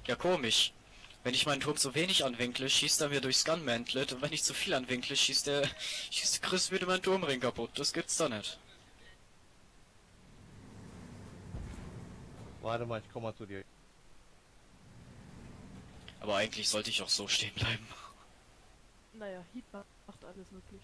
Ja, komisch. Wenn ich meinen Turm so wenig anwinkle, schießt er mir durchs Gun-Mantlet und wenn ich zu viel anwinkle, schießt Chris wieder meinen Turmring kaputt. Das gibt's doch nicht. Warte mal, ich komme mal zu dir. Aber eigentlich sollte ich auch so stehen bleiben. Naja, Heat macht alles möglich.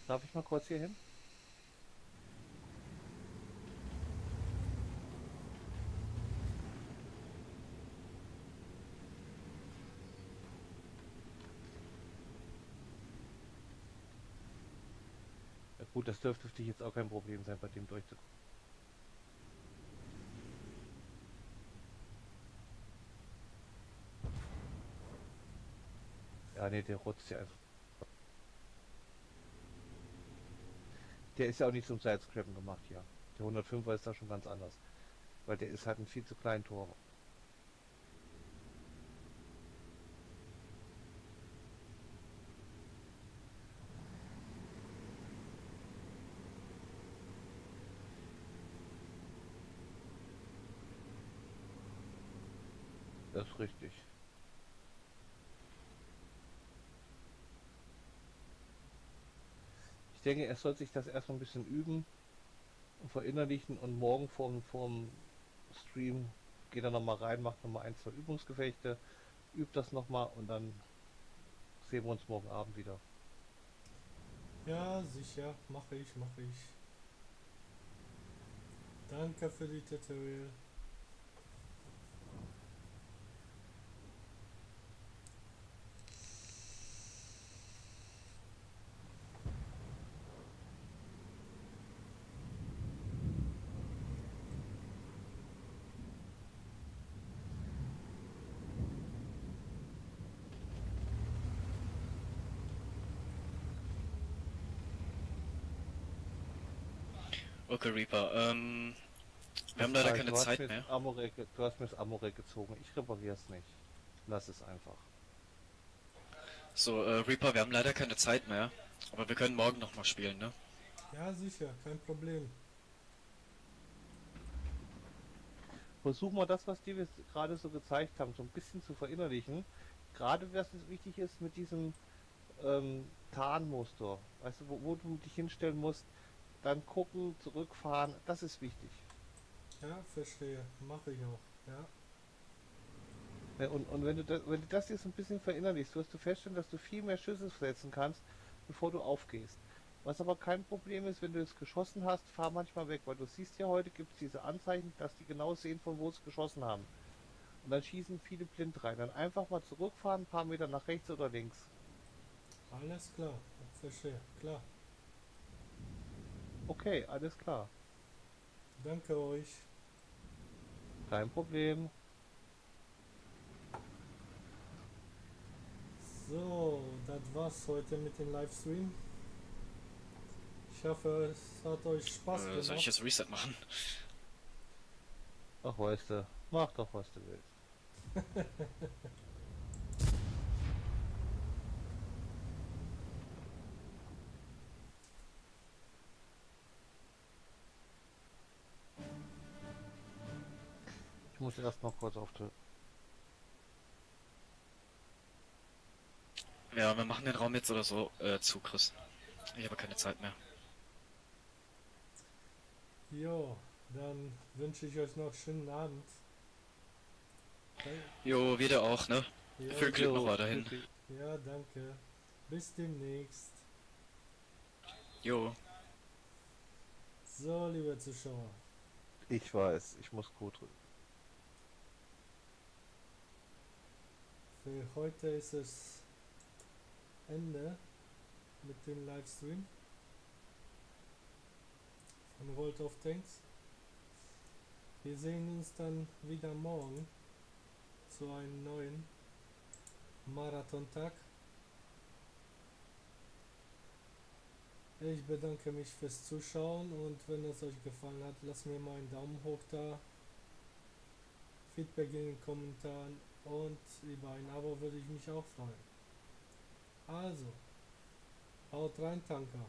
Darf ich mal kurz hier hin? Ja gut, das dürfte für dich jetzt auch kein Problem sein, bei dem durchzukommen. Ja, nee, der rutscht ja einfach. Der ist ja auch nicht zum Sidescrappen gemacht hier. Der 105er ist da schon ganz anders. Weil der ist halt ein viel zu kleinen Tor. Das ist richtig. Ich denke, er soll sich das erstmal ein bisschen üben und verinnerlichen und morgen vorm Stream geht er nochmal rein, macht nochmal ein, zwei Übungsgefechte, übt das nochmal und dann sehen wir uns morgen Abend wieder. Ja, sicher, mache ich. Danke für die Tutorial. Okay, Reaper, wir haben leider keine Zeit mehr. Du hast mir das Amore gezogen. Ich repariere es nicht. Lass es einfach. So, Reaper, wir haben leider keine Zeit mehr. Aber wir können morgen nochmal spielen, ne? Ja, sicher, kein Problem. Versuch mal das, was wir gerade so gezeigt haben, so ein bisschen zu verinnerlichen. Gerade was es wichtig ist mit diesem Tarnmuster. Weißt du, wo du dich hinstellen musst, dann gucken, zurückfahren, das ist wichtig. Ja, verstehe. Mache ich auch. Ja. Ja, und wenn du das jetzt ein bisschen verinnerlichst, wirst du feststellen, dass du viel mehr Schüsse setzen kannst, bevor du aufgehst. Was aber kein Problem ist, wenn du es geschossen hast, fahr manchmal weg, weil du siehst ja, heute gibt es diese Anzeichen, dass die genau sehen, von wo sie geschossen haben. Und dann schießen viele blind rein. Dann einfach mal zurückfahren, ein paar Meter nach rechts oder links. Alles klar, verstehe, klar. Okay, alles klar. Danke euch. Kein Problem. So, das war's heute mit dem Livestream. Ich hoffe, es hat euch Spaß Soll ich gemacht. jetzt Reset machen? Ach, weißt du, mach doch, was du willst. Ich muss erst mal kurz auf die... Ja, wir machen den Raum jetzt oder so zu, Chris. Ich habe keine Zeit mehr. Jo, dann wünsche ich euch noch einen schönen Abend. Jo, wieder auch, ne? Ja, Viel Glück noch weiterhin. ja, danke. Bis demnächst. Jo. So, liebe Zuschauer. Ich weiß, ich muss Code drücken. Für heute ist es Ende mit dem Livestream von World of Tanks. Wir sehen uns dann wieder morgen zu einem neuen Marathontag. Ich bedanke mich fürs Zuschauen und wenn es euch gefallen hat, lasst mir mal einen Daumen hoch da, Feedback in den Kommentaren und über ein Abo würde ich mich auch freuen. Also, haut rein, Tanker!